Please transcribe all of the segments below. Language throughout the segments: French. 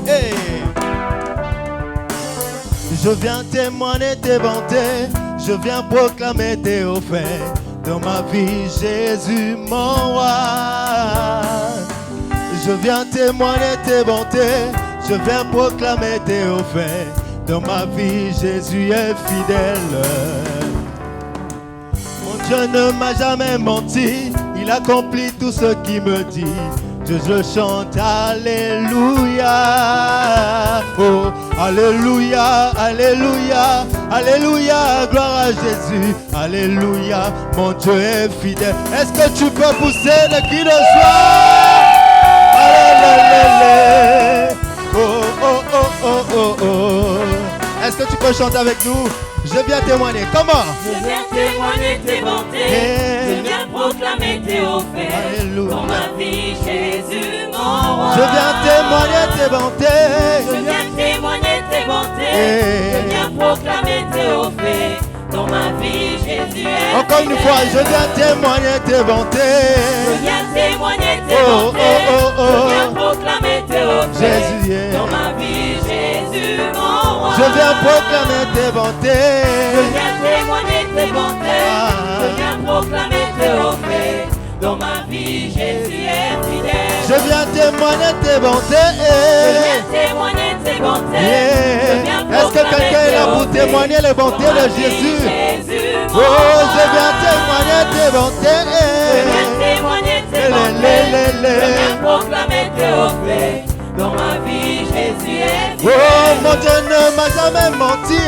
Hey. Je viens témoigner tes bontés, je viens proclamer tes faits. Dans ma vie, Jésus mon roi. Je viens témoigner tes bontés, je viens proclamer tes faits. Dans ma vie, Jésus est fidèle. Mon Dieu ne m'a jamais menti, il accomplit tout ce qu'il me dit. Je chante Alléluia. Oh, Alléluia, Alléluia, Alléluia, gloire à Jésus. Alléluia, mon Dieu est fidèle. Est-ce que tu peux pousser le cri de joie? Alléluia. Oh, oh, oh, oh, oh, oh. Est-ce que tu peux chanter avec nous? Je viens témoigner. Comment? Je viens témoigner tes bontés. Je viens proclamer tes faits. Alléluia. Dans ma vie, Jésus mon roi. Je viens témoigner tes bontés. Je viens témoigner tes bontés. Je viens proclamer tes faits. Dans ma vie, Jésus est encore une fois, je viens témoigner tes bontés. Je viens témoigner tes Oh, bontés. oh, oh, oh. Je viens proclamer tes faits. Jésus est. Dans ma vie, Jésus mon roi. Je viens proclamer tes bontés. Je viens témoigner tes bontés. Je viens proclamer tes faits. Dans ma vie, Jésus est fidèle. Je viens témoigner tes bontés. Je viens témoigner tes bontés. Je viens Est-ce que quelqu'un est là pour témoigner les bontés de Jésus? Oh, je viens témoigner tes bontés. Je viens témoigner tes bontés. Je viens proclamer tes faits. Dans ma vie, Jésus est fidèle. Oh, mon Dieu ne m'a jamais menti.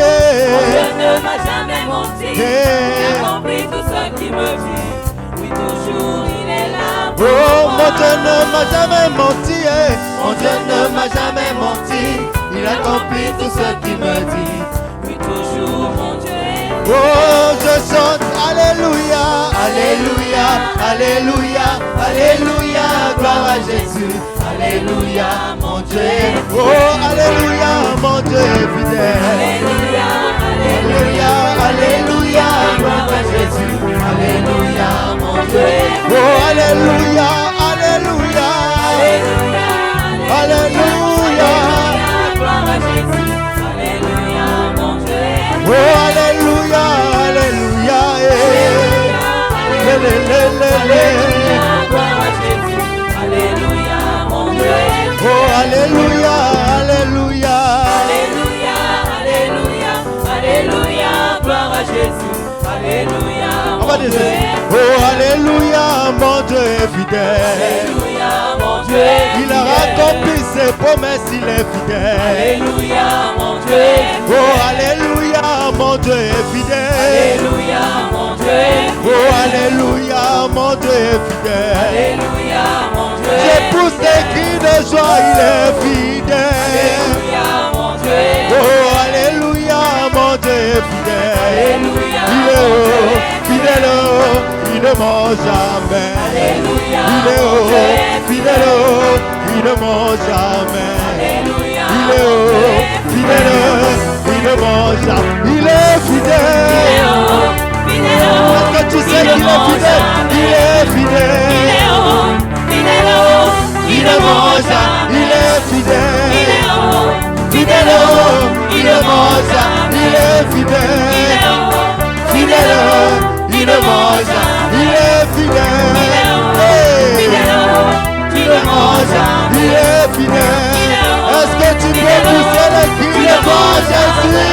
Mon Dieu ne m'a jamais menti. Il a compris tout ce qu'il me dit. Oui, toujours il est là pour Oh, moi. mon Dieu ne m'a jamais menti. Mon Dieu ne m'a jamais menti. Il accomplit tout ce qu'il me dit. Oui, toujours mon Dieu est Oh, je chante Alléluia, Alléluia, Alléluia, Alléluia, gloire à Jésus. Alléluia, mon Dieu. Oh, Alléluia, mon Dieu est fidèle. Alléluia, Alléluia, Alléluia, gloire à Jésus. Alléluia, mon Dieu. Oh, Alléluia, Alléluia, Alléluia, Alléluia. gloire à Jésus. Alléluia, mon Dieu est Oh, Alléluia, Alléluia, Alléluia, gloire à Jésus. Alléluia, mon Dieu est Oh, Alléluia, Alléluia. Alléluia, Alléluia, Alléluia, gloire à Jésus. Alléluia, On va mon Dieu dire, est oh, Alléluia, mon Dieu est fidèle. Alléluia, mon Dieu est Il a accompli ses promesses, il est fidèle. Alléluia, mon Dieu est Oh, Alléluia, mon Dieu est fidèle. Alléluia, mon Dieu est Oh, Alléluia, mon Dieu est fidèle. Alléluia, mon Dieu Je est pousse des cris de joie, il est fidèle. Alléluia, mon Dieu est Oh, Alléluia, mon Dieu est fidèle. Alléluia, Il est haut, fidèle, il ne ment jamais. Alléluia, Il est mon haut, Dieu est fidèle, il ne ment jamais. Alléluia, Il est haut, fidèle, il ne ment jamais. Il est fidèle. Est-ce que tu sais qu'il est fidèle? Il est fidèle. Il ne ment jamais. Il est fidèle. Fidèle, il ne ment jamais. Il est fidèle. Fidèle, il ne ment jamais. Il est fidèle. Hey. Il ne ment jamais. Il est fidèle. Est-ce que tu peux pousser le cri devant Jésus?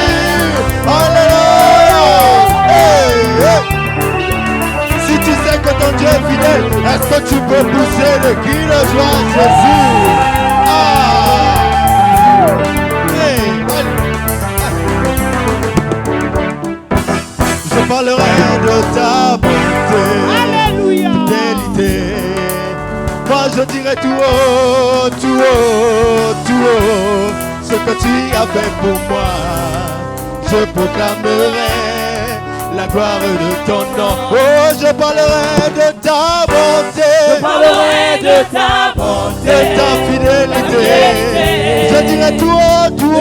Alléluia. Hey, hey. Si tu sais que ton Dieu est fidèle, est-ce que tu peux pousser le cri de joie à Jésus? Ah. Hey, je parlerai de ta bonté, fidélité. Moi je dirai tout haut, tout haut, tout haut, ce que tu as fait pour moi. Je proclamerai la gloire de ton nom. Oh, je parlerai de ta bonté. Je parlerai de ta bonté, De ta fidélité. Je dirai tout haut, tout haut,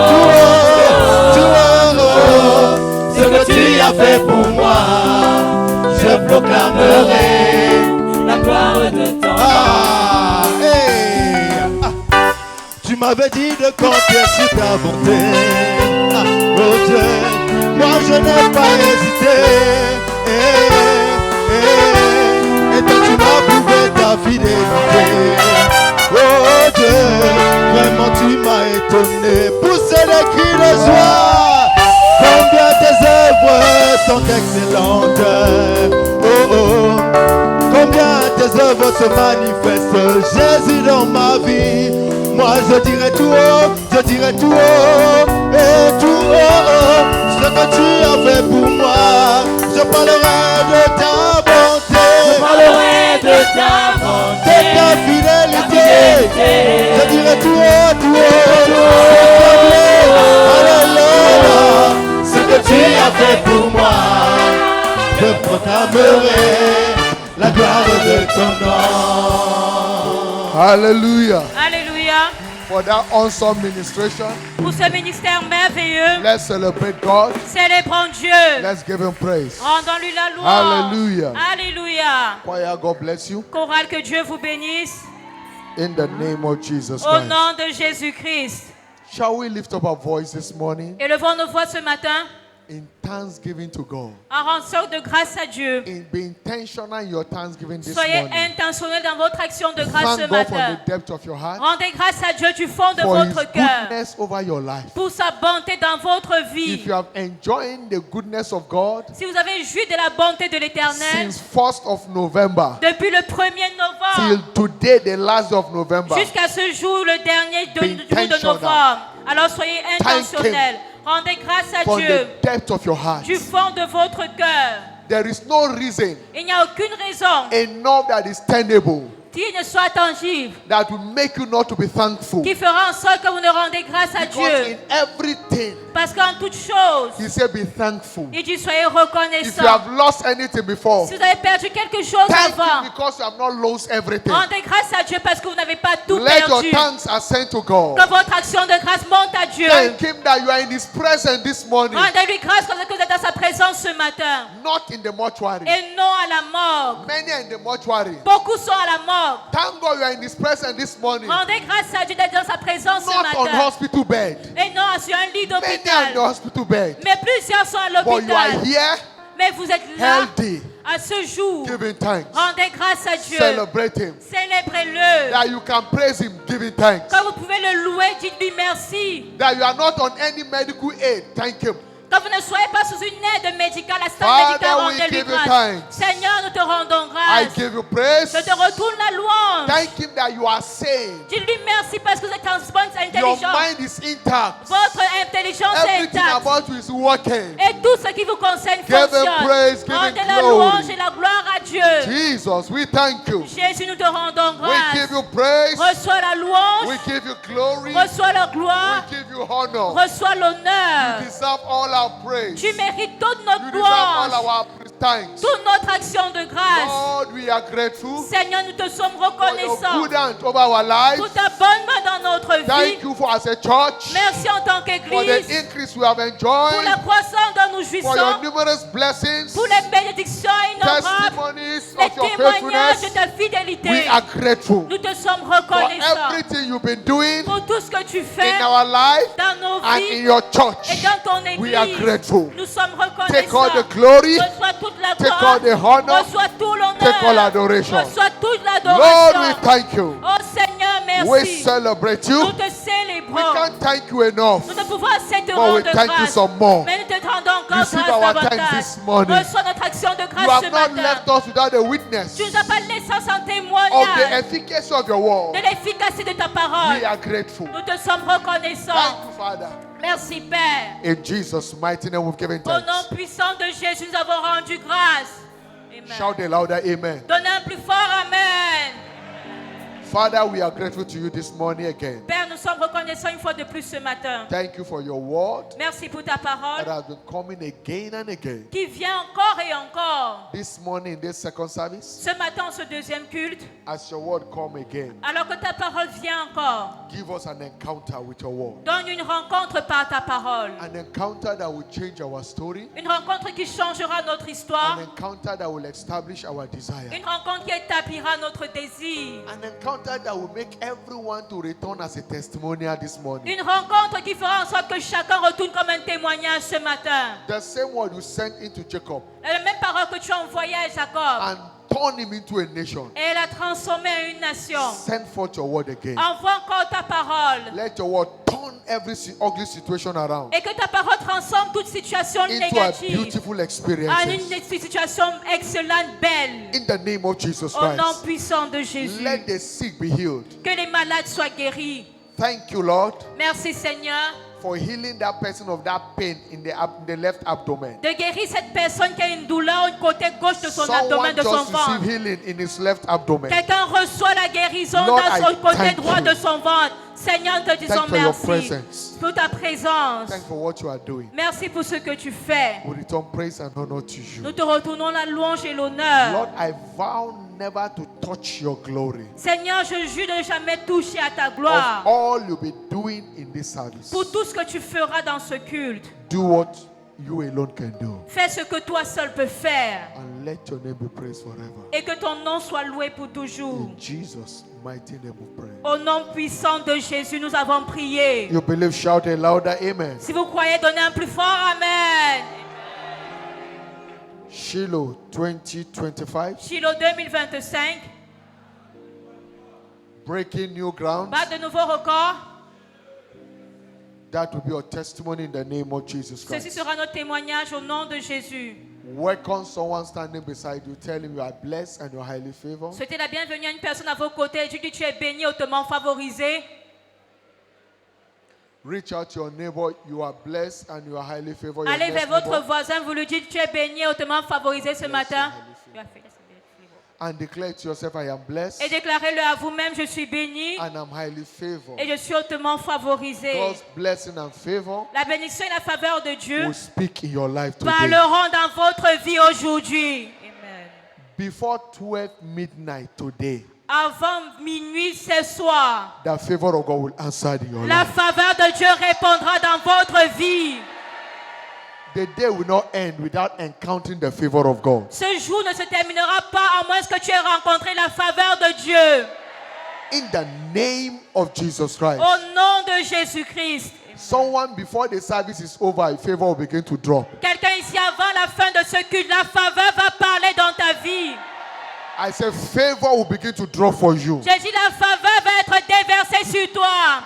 tout haut, tout haut, ce que tu as fait pour moi. Je proclamerai m'avais dit de compter sur ta bonté. Ah, oh Dieu, moi je n'ai pas hésité. Et toi tu m'as prouvé ta fidélité. Oh Dieu, vraiment tu m'as étonné. Poussez les cris de joie. Combien tes œuvres sont excellentes. Oh oh, combien tes œuvres se manifestent, Jésus, dans ma vie. Moi je dirai tout haut, je dirai tout haut et tout haut ce que tu as fait pour moi. Je parlerai de ta bonté, Je parlerai de ta bonté, de ta fidélité. Je dirai tout haut, tout haut, alléluia, ce que tu as fait pour moi. Je proclamerai la gloire de ton nom. Hallelujah. Alléluia. For that awesome ministration, Pour ce ministère merveilleux, let's celebrate God. célébrons Dieu. Let's give him praise. Rendons-lui la louange. Hallelujah. Alléluia. Choir, God bless you. Chorale, que Dieu vous bénisse. In the name of Jesus Au Christ. nom de Jésus-Christ. Shall we lift up our voice this morning Élevons nos voix ce matin in thanksgiving to God? en rendant de grâce à Dieu. Be intentional in your thanksgiving this Soyez morning. intentionnels dans votre action de grâce ce Thank God from matin. the depth of your heart Rendez grâce à Dieu du fond de for His votre cœur goodness over your life. pour sa bonté dans votre If vie. you have enjoyed the goodness of God Si vous avez joui de la bonté de l'Éternel since 1st of November depuis le 1er till novembre today, the last of November, jusqu'à ce jour, le dernier Be jour de intentional. novembre, alors soyez Thank intentionnels. Rendez grâce à from Dieu the depth of your heart. du fond de votre cœur. There is no reason Il n'y a aucune raison enough that is tenable qui ne soit tangible, that will make you not to be thankful. qui fera en sorte que vous ne rendez grâce à Because Dieu. in everything, Parce qu'en toute chose, He said, be thankful. il dit soyez If you reconnaissants. have lost anything before, Si vous avez perdu quelque chose thank avant, Him because you have not lost everything. rendez grâce à Dieu parce que vous n'avez pas tout Let your perdu. thanks ascend to God. Que votre action de grâce monte à Dieu. Thank Him that you are in His presence this morning, Rendez-lui grâce parce que vous êtes dans sa présence ce matin. not in the mortuary. Et non à la mort. Many are in the mortuary. Beaucoup sont à la mort. Thank God you are in His presence this morning, Rendez grâce à Dieu d'être dans sa présence ce not on matin. hospital bed. Et non sur un lit Many are in the d'hôpital. hospital bed, Mais plusieurs sont à but you are l'hôpital. here, Mais vous êtes là healthy, à ce jour. giving thanks. Rendez grâce à Dieu. Celebrate Him. Célébrez-le. That you can praise Him, giving thanks. Quand vous pouvez le louer, dites-lui merci. That you are not on any medical aid, thank Him. Quand vous ne soyez pas sous une aide médicale, la salle Father, médicale, we rendez-lui give you grâce. thanks. Seigneur, nous te rendons I grâce. give you praise. Je te retourne la louange. Thank Him that you are saved. Dis-lui merci parce que vous êtes en bonne Your intelligence. mind is intact. Votre intelligence est Everything intacte. about you is working. Et tout ce qui vous concerne Give him fonctionne. praise, give him Rendez la glory. louange et la gloire à Dieu. Jesus, we thank you. Jésus, nous te rendons We give grâce. you praise. Reçois la We louange. give you glory. Reçois la We gloire. give you honor. Reçois l'honneur. You deserve all our praise. Tu mérites toute You notre deserve all louange. our thanks. Toute notre action de grâce. Lord, we are grateful Seigneur, nous te sommes for your reconnaissants good hand over our lives. pour ta bonne main dans notre vie. Thank you for as a church, Merci en tant for the qu'Église increase we have pour enjoyed, la croissance dont nous for your jouissons, numerous blessings, pour les bénédictions innombrables, testimonies les of your témoignages de faithfulness. ta We fidélité. are grateful Nous te sommes for reconnaissants everything you've been doing pour tout ce que tu fais in our life dans nos and in vies your et church. dans ton We are Église. grateful. Nous sommes Take all the reconnaissants. glory, Reçois toute la take gloire. all the honor, Reçois tout take all l'honneur. adoration. Reçois toute Lord, we l'adoration. thank you. Oh Seigneur, We merci. celebrate you. Nous te We célébrons. can't thank you enough. Nous ne pouvons assez te But rendre we thank you grâce. some more. Mais nous te rendons encore grâce Receive our thanks davantage. this morning. Reçois notre action de You grâce ce have not matin. left us without a witness Tu nous as pas laissé sans of témoignage the efficacy of your word. de l'efficacité de ta parole. We are grateful. Nous te sommes Thank reconnaissants. you, Father. Merci Père. In Jesus' mighty name, we've given Au nom thanks. puissant de Jésus, nous avons rendu grâce. Amen. Shout a louder amen. Donnez un plus fort Amen. Father, we are grateful to you this morning again. Père, nous sommes reconnaissants une fois de plus ce matin. Thank you for your word Merci pour ta that parole has been coming again and again. qui vient encore et encore. This morning, this second service, Ce matin, ce deuxième culte, as your word come again, alors que ta parole vient encore, give us an encounter with your word. donne une rencontre par ta parole. An encounter that will change our story. Une rencontre qui changera notre An histoire. encounter that will establish our desire. Une rencontre qui établira notre désir. An encounter encounter that will make everyone to return as a testimonial this morning. Une rencontre qui fera en sorte que chacun retourne comme un témoignage ce matin. The same word you sent into Jacob La même parole que tu as envoyée à Jacob. and turn him into a nation. Et elle a transformé en une nation. Send forth your word again. Envoie encore ta parole. Let your word turn every ugly situation around Et que ta parole transforme toute situation into a négative beautiful en experience. une situation excellente, belle. In the name of Jesus Au nom Christ. puissant de Jésus. Let the sick be healed. Que les malades soient guéris. Thank you, Lord, Merci Seigneur for healing that person of that pain in the left abdomen. de guérir cette personne qui a une douleur au côté gauche de son Someone abdomen, de son just received ventre. healing in his left abdomen. Quelqu'un reçoit la guérison Lord, dans son I côté thank droit you. de son ventre. Seigneur, nous te disons Thank for your merci presence. pour ta présence. Thank for what you are doing. Merci pour ce que tu fais. We return praise and honor to Nous you. te retournons la louange et l'honneur. Lord, I vow never to touch your glory. Seigneur, je jure de ne jamais toucher à ta Of gloire. all you'll be doing in this service, Pour tout ce que tu feras dans ce culte. do what you alone can do. Fais ce que toi seul peux faire. And let your name be praised forever. Et que ton nom soit loué pour toujours. In Jesus' mighty name we pray. Au nom puissant de Jésus, nous avons prié. You believe, shout a louder amen. Si vous croyez, donnez un plus fort Amen. Shiloh 2025, Shiloh 2025. breaking new ground. Bat de nouveaux records. That will be your testimony in the name of Jesus Ceci Christ. sera notre témoignage au nom de Jésus. Welcome someone standing beside you. Tell him you are blessed and you are highly favored. Souhaitez la bienvenue à une personne à vos côtés. Tu dis tu es béni, hautement favorisé. Reach out to your neighbor. You are blessed and you are highly favored. Your Allez vers next votre neighbor, voisin, vous lui dites tu es béni, hautement favorisé ce matin. and declare to yourself, I am blessed Et déclarez-le à vous-même, je suis béni and I'm highly favored. et je suis hautement favorisé. God's blessing and favor La bénédiction et la faveur de Dieu will speak in your life today. parleront dans votre vie aujourd'hui. Amen. Before 12 midnight today, Avant minuit ce soir, the favor of God will answer in your la life. faveur de Dieu répondra dans votre vie. The day will not end without encountering the favor of God. Ce jour ne se terminera pas à moins que tu aies rencontré la faveur de Dieu. In the name of Jesus Christ. Au nom de Jésus-Christ. Someone before the service is over, favor will begin to drop. Quelqu'un ici avant la fin de ce culte, la faveur va parler dans ta vie. I say favor will begin to drop for you. J'ai dit la faveur va être déversée sur toi.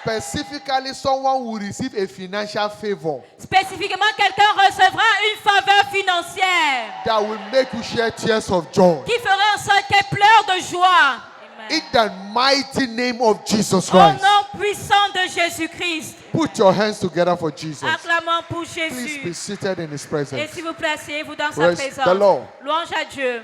Specifically, someone will receive a financial favor Spécifiquement, quelqu'un recevra une faveur financière that will make you share tears of joy. qui fera en sorte qu'elle pleure de joie. In the mighty name of Jesus Au Christ. nom puissant de Jésus-Christ. Put your hands together for Jesus. Acclamons pour Please be Jésus. seated in His Et presence. s'il vous plaît, asseyez-vous dans sa Praise présence. the Lord. Louange à Dieu.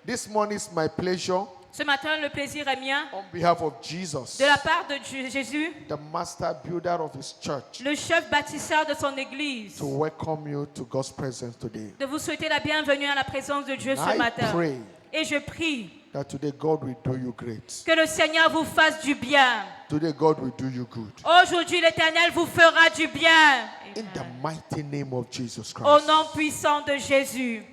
This morning is my pleasure, Ce matin, le plaisir est mien, on behalf of Jesus, de la part de Jésus, the master builder of His church, le chef bâtisseur de son église, to welcome you to God's presence today. de vous souhaiter la bienvenue à la présence de Dieu ce I matin. pray Et je prie that today God will do you great. que le Seigneur vous fasse du bien. Today God will do you good. Aujourd'hui, l'Éternel vous fera du bien. In the mighty name of Jesus Au Christ. nom puissant de Jésus.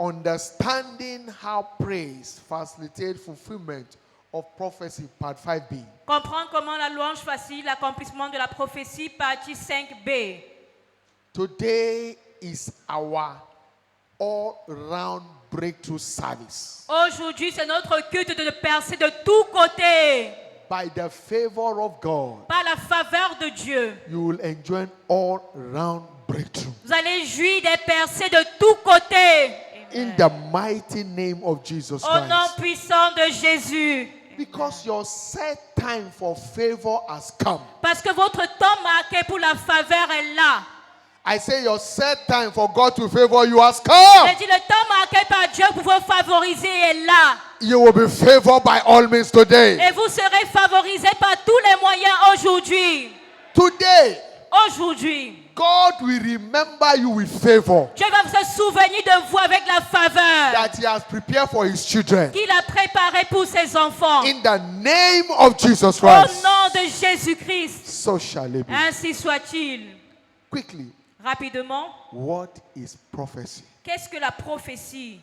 Understanding how praise facilitates fulfillment of prophecy, part 5b. Comprendre comment la louange facilite l'accomplissement de la prophétie, partie 5b. Today is our all-round breakthrough service. Aujourd'hui, c'est notre culte de percer de tous côtés. By the favor of God, Par la faveur de Dieu, you will enjoy an all-round breakthrough. vous allez jouir des percées de tous côtés. In the mighty name of Jesus Au nom Christ. puissant de Jésus. Because your set time for favor has come. Parce que votre temps marqué pour la faveur est là. I say your set time for God to favor you has come. J'ai dit le temps marqué par Dieu pour vous favoriser est là. You will be favored by all means today. Et vous serez favorisé par tous les moyens aujourd'hui. Today, Aujourd'hui, God will remember you with favor Dieu va se souvenir de vous avec la faveur that He has prepared for His children. qu'il a préparée pour ses enfants. In the name of Jesus Au Christ. nom de Jésus-Christ. So shall it be. Ainsi soit-il. Quickly, Rapidement, what is prophecy? qu'est-ce que la prophétie?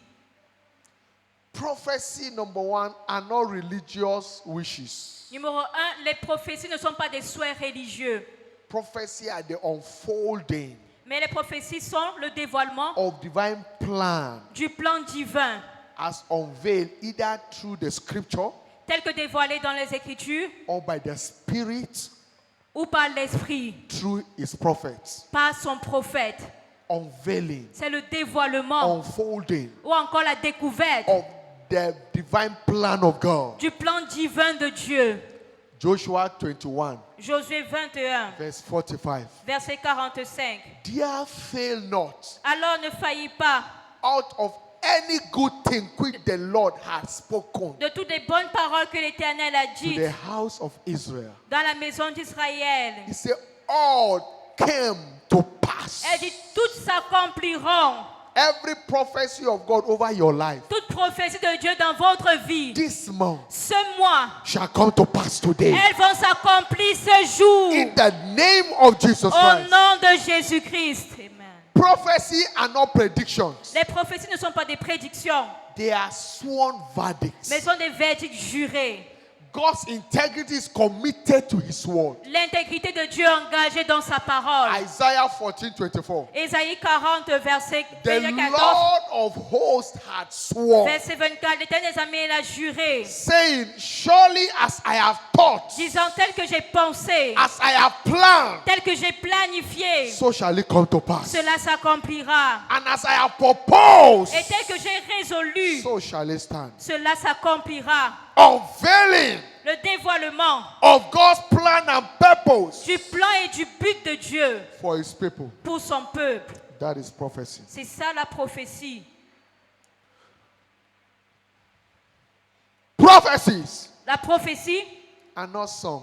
Prophecy number 1 are not religious wishes. Numéro 1, les prophéties ne sont pas des souhaits religieux. Prophecy are the unfolding Mais les prophéties sont le dévoilement of divine plan du plan divin, as unveiled either through the scripture tel que dévoilé dans les Écritures or by the Spirit ou par l'Esprit, through his prophets. par son prophète. Unveiling, C'est le dévoilement unfolding ou encore la découverte of the divine plan of God. du plan divin de Dieu. Joshua 21, Josué 21, verse 45. verset 45. Dear, fail not Alors ne faillis pas out of any good thing which the Lord has spoken de toutes les bonnes paroles que l'Éternel a to dites the house of Israel. dans la maison d'Israël. He said, all came to pass. Elle dit, toutes s'accompliront. Every prophecy of God over your life Toute prophétie de Dieu dans votre vie, this month ce mois, shall come to pass today. elles vont s'accomplir ce jour. In the name of Jesus Au Christ. nom de Jésus-Christ. Amen. Prophecy are not predictions. Les prophéties ne sont pas des prédictions, They are sworn verdicts. mais sont des verdicts jurés. God's integrity is committed to his word. L'intégrité de Dieu engagée dans sa parole. Isaiah 14:24. Ésaïe 40, verset The 14. Lord of hosts had sworn, Verset 24, l'Éternel des armées l'a juré, saying, surely as I have thought, disant tel que j'ai pensé, as I have planned, tel que j'ai planifié, so shall it come to pass. cela s'accomplira. And as I have proposed, Et tel que j'ai résolu, so shall it stand. cela s'accomplira. Unveiling Le dévoilement of God's plan and purpose du plan et du but de Dieu for his people. pour son peuple. That is prophecy. C'est ça la prophétie. Prophecies La prophétie are not songs.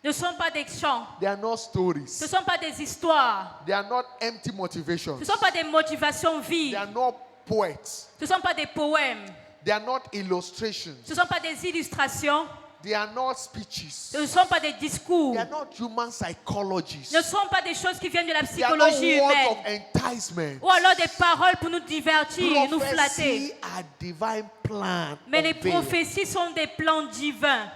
ne sont pas des chants, They are not ce stories. ne sont pas des histoires, They are not empty ce motivations. ne sont pas des motivations They vides, are not poets. ce ne sont pas des poèmes, They are not illustrations. ce ne sont pas des illustrations, They are not speeches. ce ne sont pas des discours, They are not human psychologies. ce ne sont pas des choses qui viennent de la They are not psychologie words humaine, of enticement. ou alors des paroles pour nous divertir, nous flatter. Prophecy are divine plan. Mais les unveiled. prophéties sont des plans divins.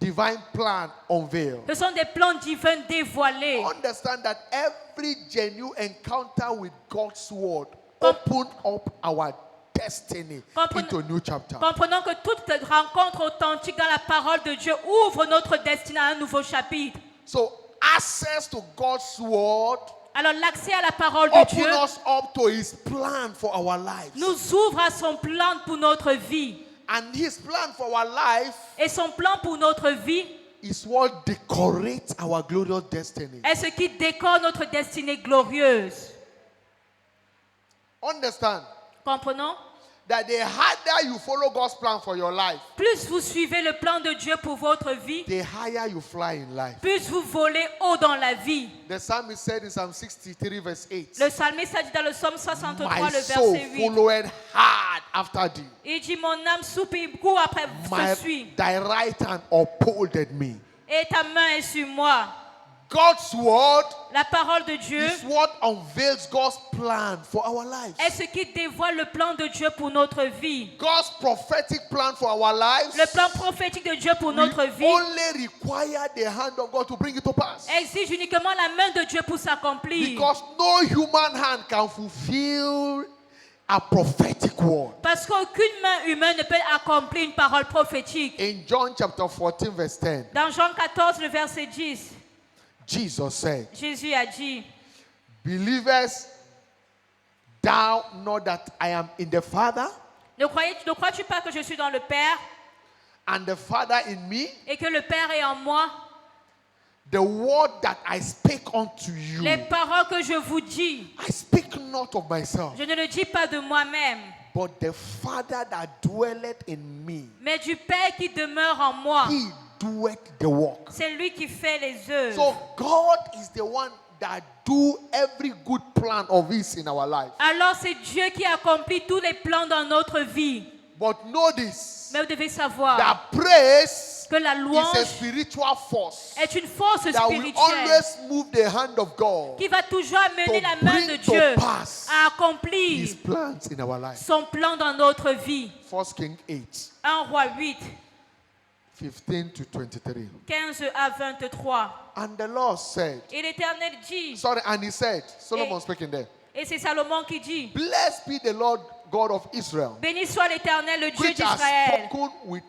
Divine plan unveiled. Ce sont des plans divins dévoilés. Understand that every genuine encounter with God's word open up our destiny into a new chapter. Comprenons que toute rencontre authentique dans la parole de Dieu ouvre notre destinée à un nouveau chapitre. So access to God's word Alors l'accès à la parole de Dieu open us up to his plan for our lives. nous ouvre à son plan pour notre vie. And his plan for our life Et son plan pour notre vie is what decorates our glorious destiny. est ce qui décore notre destinée glorieuse. Understand Comprenons? that the harder you follow God's plan for your life, Plus vous suivez le plan de Dieu pour votre vie, the higher you fly in life. plus vous volez haut dans la vie. The psalmist said in Psalm 63 verse 8, Le psalmiste a dit dans le psaume 63, my le soul verset 8. followed hard after thee. Il dit, mon âme soupire beaucoup après My, te suit. thy right hand upholded me. Et ta main est sur moi. God's word La parole de Dieu is what unveils God's plan for our lives. est ce qui dévoile le plan de Dieu pour notre vie. God's prophetic plan for our lives Le plan prophétique de Dieu pour notre will vie only require the hand of God to bring it to pass. exige uniquement la main de Dieu pour s'accomplir. Because no human hand can fulfill a prophetic word. Parce qu'aucune main humaine ne peut accomplir une parole prophétique. In John chapter 14 verse 10, Dans Jean 14, le verset 10, Jesus said, Jésus a dit, believest thou not that I am in the Father ne crois-tu pas que je suis dans le Père and the Father in me? et que le Père est en moi? The word that I speak unto you, Les paroles que je vous dis, I speak not of myself, je ne le dis pas de moi-même, but the Father that dwelleth in me, mais du Père qui demeure en moi. he doeth the work. C'est lui qui fait les œuvres. So God is the one that do every good plan of his in our life. Alors c'est Dieu qui accomplit tous les plans dans notre vie. But know this, Mais vous devez savoir that praise que la is a louange spiritual force est une force that will spirituelle always move the hand of God qui va toujours amener to la main de bring to Dieu pass à accomplir His plans in our life. son plan dans notre vie. 1 Kings 8, 1 Roi 8, 15 to 23. 15 à 23. And the Lord said, Et l'Éternel dit, sorry, and he said, Solomon speaking there, et c'est Salomon qui dit, blessed be the Lord God of Israel, béni soit l'Éternel, le Dieu which has d'Israël, spoken with,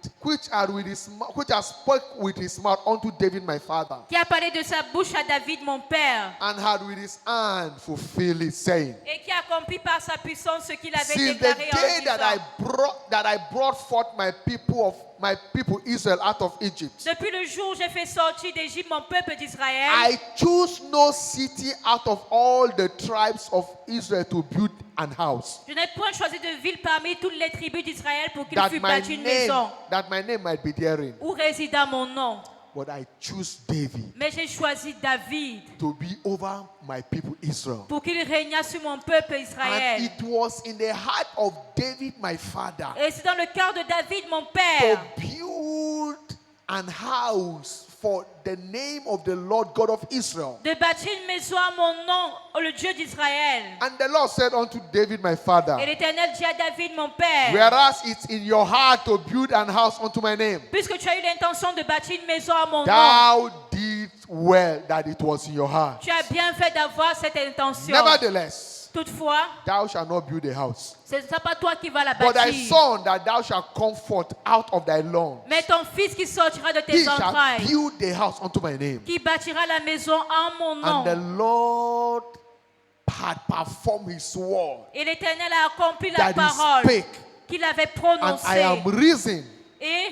which has spoke with his mouth unto David my father, qui a parlé de sa bouche à David mon père, and had with his hand fulfilled it, saying, et qui a accompli par sa puissance ce qu'il avait since the déclaré en day disant, that I brought forth my people Israel out of Egypt, depuis le jour où j'ai fait sortir d'Égypte mon peuple d'Israël, I choose no city out of all the tribes of Israel to build an house, je n'ai point choisi de ville parmi toutes les tribus d'Israël pour qu'il that fût my bâti une maison name might be therein. où résida mon nom. But I choose David Mais j'ai choisi David to be over my people Israel. pour qu'il régnât sur mon peuple And Israël. it was in the heart of David, my father, Et c'est dans le cœur de David mon to père build an house for the name of the Lord God of Israel. de bâtir une maison à mon nom, le Dieu d'Israël. And the Lord said unto David, my father, Et l'Éternel dit à David mon père, whereas it's in your heart to build an house unto my name, puisque tu as eu l'intention de bâtir une maison à mon nom, thou didst well that it was in your heart. tu as bien fait d'avoir cette intention. Nevertheless, Toutefois, thou shalt not build a house, ce n'est pas toi qui vas la but thy bâtir, son that thou shalt comfort out of thy loins, mais ton fils qui sortira de he tes shall entrailles, build the house unto my name. qui bâtira la maison en mon And the nom. Lord had performed his word Et l'Éternel a accompli la that he parole spake, qu'il avait and I am prononcée. risen Et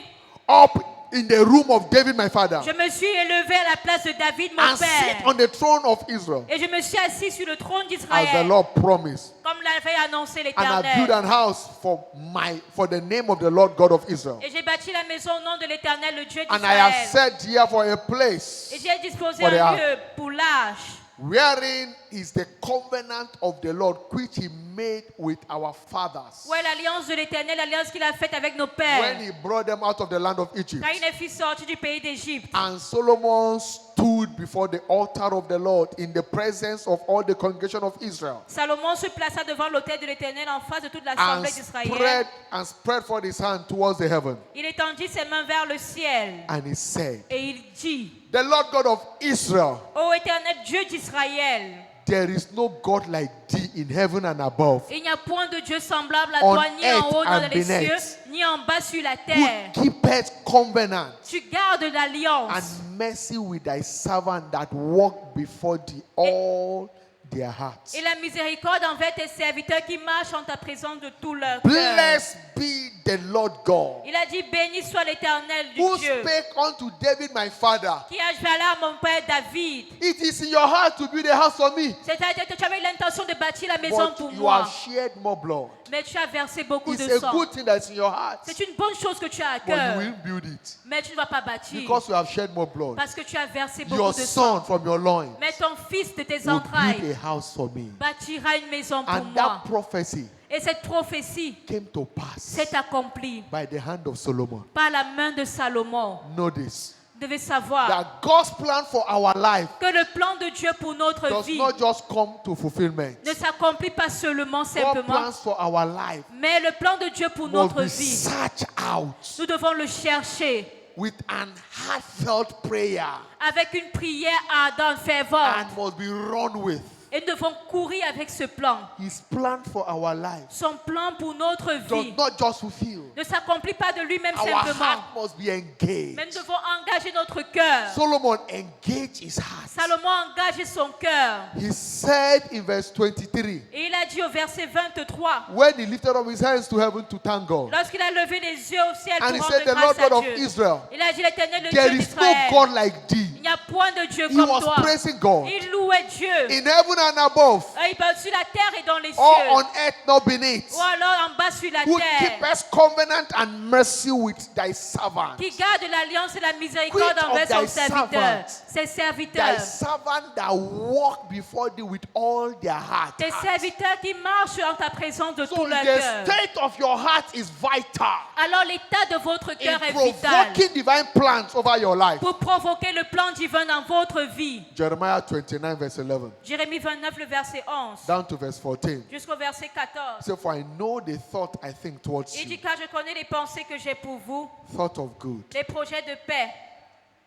up in the room of David my father, je me suis élevé à la place de David mon and sit père. on the throne of Israel, Et je me suis assis sur le trône as the d'Israël, Lord promised. comme l'avait annoncé And I built l'Éternel. an house for the name of the Lord God of Israel. Et j'ai bâti la maison au nom de l'Éternel, le Dieu And I have d'Israël. set here for a place Et j'ai disposé for the un ark, lieu pour l'arche, wherein is the covenant of the Lord which he made with our fathers où est l'alliance de l'Éternel, l'alliance qu'il a faite avec nos when pères, he brought them out of the land of Egypt. quand il les fit sortir du pays d'Égypte. And Solomon stood before the altar of the Lord in the presence of all the congregation of Israel, Salomon se plaça devant l'autel de l'Éternel en face de toute l'assemblée d'Israël. and spread forth his hand towards the heaven. Il étendit ses mains vers le ciel And he said, et il dit, the Lord God of Israel, ô Éternel Dieu d'Israël, there is no God like thee in heaven and above, il n'y a point de Dieu semblable à On toi, ni en earth haut dans and les beneath. cieux, ni en bas sur la who terre. keepeth covenant Tu gardes l'alliance and mercy with thy servant that walk before thee all their hearts. et la miséricorde envers tes serviteurs qui marchent en ta présence de tout leur cœur. Blessed be the Lord God, Il a dit, béni soit l'Éternel du who Dieu, spake unto David my father, qui a parlé à mon père David. it is in your heart to build a house for me, C'est-à-dire que tu avais l'intention de bâtir la maison but pour you moi, have shed more blood. mais tu as versé beaucoup It's de a sang. good thing that's in your heart, C'est une bonne chose que tu as à but you cœur, will build it mais tu ne vas pas bâtir because you have shed more blood. parce que tu as versé beaucoup Your de sang. son from your loins Mais ton fils de tes will build entrailles a house for me. bâtira une maison pour And moi. that prophecy Et cette prophétie came to pass s'est accomplie by the hand of Solomon. par la main de Salomon. Know this, Vous devez savoir that God's plan for our life que le plan de Dieu pour notre does vie not just come to fulfillment. ne s'accomplit pas seulement God's simplement, plans for our life mais le plan de Dieu pour must notre be vie, searched out nous devons le chercher with an heartfelt prayer avec une prière ardente, fervente. and must be run with. Et nous devons courir avec ce plan. His plan for our life Son plan pour notre does vie not just fulfill. ne s'accomplit pas de lui-même Our simplement, heart must be engaged. mais nous devons engager notre cœur. Solomon engaged his heart. Salomon a engagé son cœur. He said in verse 23, Et il a dit au verset 23, when he lifted up his hands to heaven to thank God, lorsqu'il a levé les yeux au ciel and he pour said, rendre the Lord grâce God à of Dieu, Israel, il a dit l'Éternel, le there Dieu is no d'Israël, God like thee. il n'y a point de Dieu He comme was toi. praising God Il louait Dieu. in heaven and above, Il parle sur la terre et dans les or on cieux, earth, not beneath, ou alors en bas sur la who terre, keepeth covenant covenant and mercy with thy servant. qui garde l'alliance et la miséricorde Quit of envers son thy serviteur, servants. ses Thy serviteurs, servant that walk before thee with all their heart. tes serviteurs qui marchent en ta présence de So tout leur the cœur. state of your heart is vital Alors l'état de votre in cœur est vital provoking divine plans over your life. pour provoquer le plan divin dans votre vie. Jeremiah 29 verse 11 Jérémie 29, le verset 11, down to verse 14. jusqu'au verset 14. So for I know the thought I think towards Il dit you, car je connais les pensées que j'ai pour vous, thought of good, les projets de paix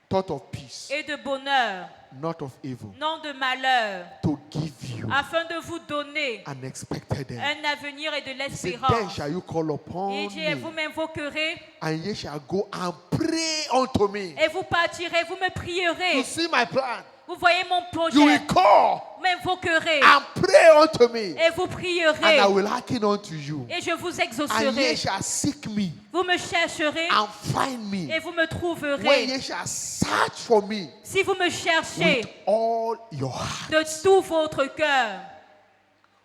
thought of peace, et de bonheur, not of evil, non de malheur, to give you afin de vous donner an expected end. un avenir et de He said, then l'espérance. shall you call upon Il dit, et vous me, m'invoquerez, and ye shall go and pray unto me. et vous partirez, vous me You prierez. see my plan. Vous voyez mon You projet, will call vous m'invoquerez, and pray unto me, et vous and prierez, I will hearken unto you. et je vous And ye exaucerai. shall seek me Vous me chercherez, and find et me vous me when trouverez. ye shall search for me Si vous me cherchez with all your heart. de tout votre cœur,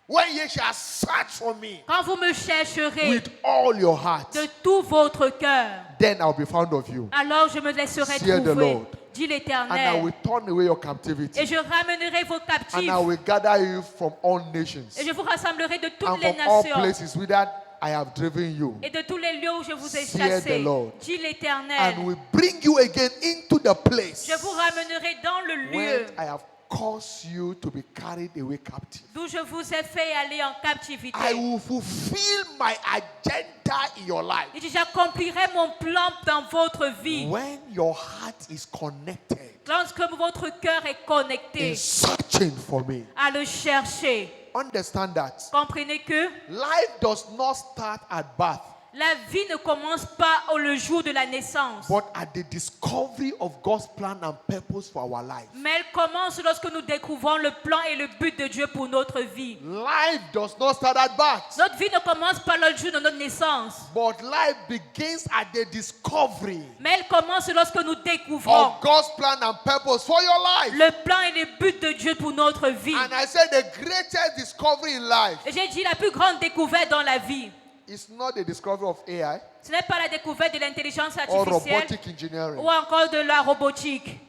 When ye shall search for me quand vous me chercherez with all your heart, de tout votre cœur, then I'll be found of you. alors je me laisserai Fear the trouver, Lord. dit And I l'Éternel. will turn away your Et captivity. je ramènerai vos And captifs, I will gather you from all nations et je vous rassemblerai de toutes and les from all nations places whither I have driven you, et de tous les lieux où je vous ai Fear the chassés, Lord. dit and l'Éternel. will bring you again into the place Je vous ramènerai dans le when lieu I have caused you to be carried away captive. d'où je vous ai fait aller en captivité. I will fulfill my agenda in your life. Il dit, j'accomplirai mon plan dans votre vie. When your heart is connected Lorsque votre cœur est connecté in searching for me. à le chercher, Understand that comprenez que life does not start at birth, la vie ne commence pas le jour de la naissance, but at the discovery of God's plan and purpose for our life. mais elle commence lorsque nous découvrons le plan et le but de Dieu pour notre vie. Life does not start at birth, Notre vie ne commence pas le jour de notre naissance, but life begins at the discovery mais elle commence lorsque nous découvrons of God's plan and purpose for your life. le plan et le but de Dieu pour notre vie. And I said the greatest discovery in life Et j'ai dit la plus grande découverte dans la vie, is not the discovery of AI ce n'est pas la découverte de l'intelligence or artificielle robotic engineering, ou encore de la robotique,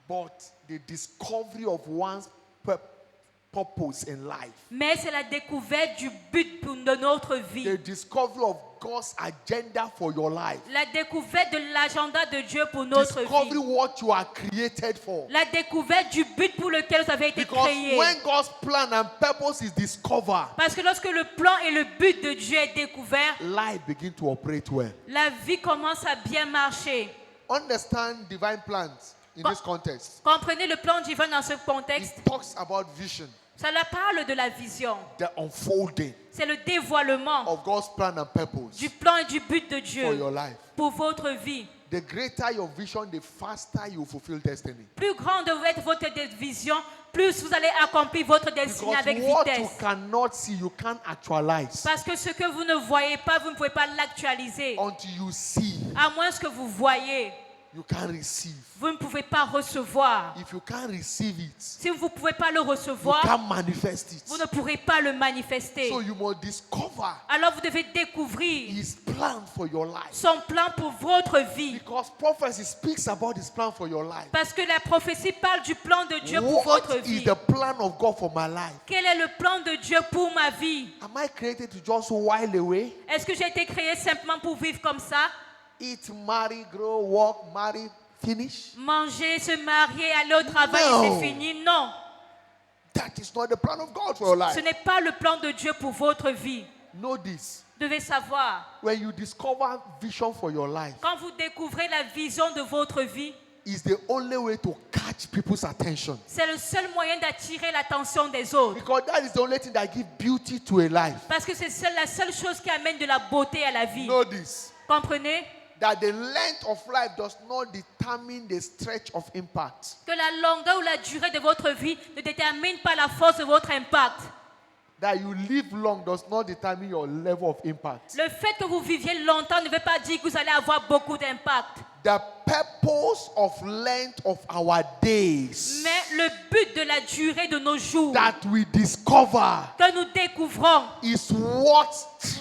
but the discovery of one's purpose in life. mais c'est la découverte du but de notre vie. The discovery of God's agenda for your life. La découverte de l'agenda de Dieu pour notre Discovery vie. what you are created for. La découverte du but pour lequel vous avez été Because créé. when God's plan and purpose is discovered, Parce que lorsque le plan et le but de Dieu est découvert, life begins to operate well. la vie commence à bien marcher. Understand divine plans in this context. Comprenez le plan divin dans ce contexte. It talks about vision, Cela parle de la vision. the unfolding C'est le dévoilement of God's plan and purpose du plan et du but de for Dieu your life. pour votre vie. The greater your vision, the faster you fulfill destiny. Plus grande doit être votre vision, plus vous allez accomplir votre destinée Because avec what you vitesse. cannot see, you can't actualize Parce que ce que vous ne voyez pas, vous ne pouvez pas l'actualiser. until you see. À moins que vous voyez, You can't receive. vous ne pouvez pas recevoir. If you can't receive it, Si vous ne pouvez pas le you recevoir, can't manifest it. vous ne pourrez pas le manifester. So you must discover Alors vous devez découvrir His plan for your life. son plan pour votre vie. Because prophecy speaks about His plan for your life. Parce que la prophétie parle du plan de Dieu pour What votre is vie. the plan of God for my life? Quel est le plan de Dieu pour ma vie? Am I created to just while away? Est-ce que j'ai été créé simplement pour vivre comme ça? Eat, marry, grow, walk, marry, finish? Manger, se marier, aller au travail No. et c'est fini? Non. That is not the plan of God for your life. Ce n'est pas le plan de Dieu pour votre vie. Know this. Vous devez savoir, When you discover vision for your life, quand vous découvrez la vision de votre vie, is the only way to catch people's attention. c'est le seul moyen d'attirer l'attention des autres. Because that is the only thing that gives beauty to a life. Parce que c'est la seule chose qui amène de la beauté à la vie. Know this. Comprenez? That the length of life does not determine the stretch of impact. Que la longueur ou la durée de votre vie ne détermine pas la force de votre impact. That you live long does not determine your level of impact. Le fait que vous viviez longtemps ne veut pas dire que vous allez avoir beaucoup d'impact. The purpose of length of our days Mais le but de la durée de nos jours that we discover que nous découvrons is what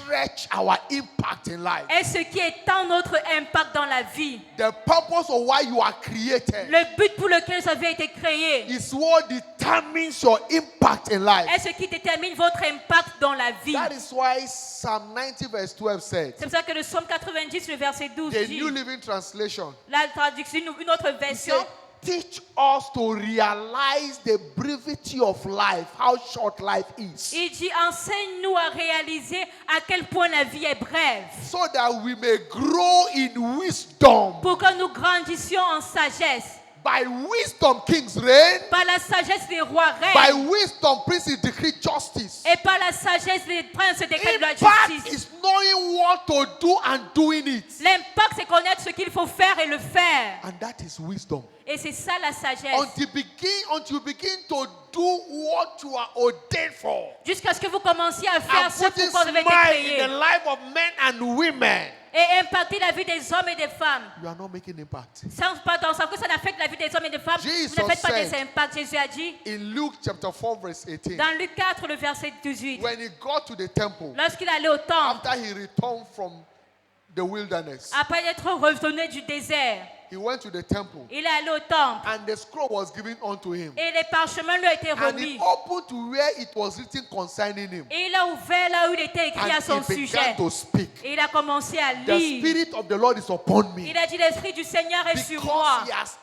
stretch our impact in life. est ce qui étend notre impact dans la vie. The purpose of why you are created Le but pour lequel vous avez été créé is what determines your impact in life. est ce qui détermine votre impact dans la vie. That is why Psalm 90 verse 12 said, C'est pour ça que le psaume 90, le verset 12 the dit, New Living Translation, la traduction, une autre it version, said, teach us to realize the brevity of life, how short life is, il dit, enseigne-nous à réaliser à quel point la vie est brève, so that we may grow in wisdom. pour que nous grandissions en sagesse. By wisdom, kings reign. Par la sagesse des rois By règnent, wisdom, princes decree justice. et par la sagesse des princes décrètent la Impact justice. is knowing what to do and doing it. L'impact, c'est connaître ce qu'il faut faire et le faire. And that is wisdom. Et c'est ça la sagesse. Until you begin to do what you are ordained for. Jusqu'à ce que vous commenciez à faire And ce putting pourquoi vous avez été smile créé. in the life of men and women. Et impacter la vie des hommes et des femmes. You are not making impact. Sans que ça n'affecte la vie des hommes et des femmes, Jesus vous ne faites pas said- des impacts. Jésus a dit In Luke chapter 4 verse 18, dans Luc 4, le verset 18, when he got to the temple, lorsqu'il allait au temple, after he returned from the wilderness, après être revenu du désert, he went to the temple il est allé au temple and the scroll was given unto him. et les parchemins lui ont été And he remis. opened to where it was written concerning him. Et il a ouvert là où il était écrit à son And he began sujet. to speak. Et il a commencé à The lire. Spirit of the Lord is upon me, Il a dit, l'Esprit du Seigneur est sur moi, because he has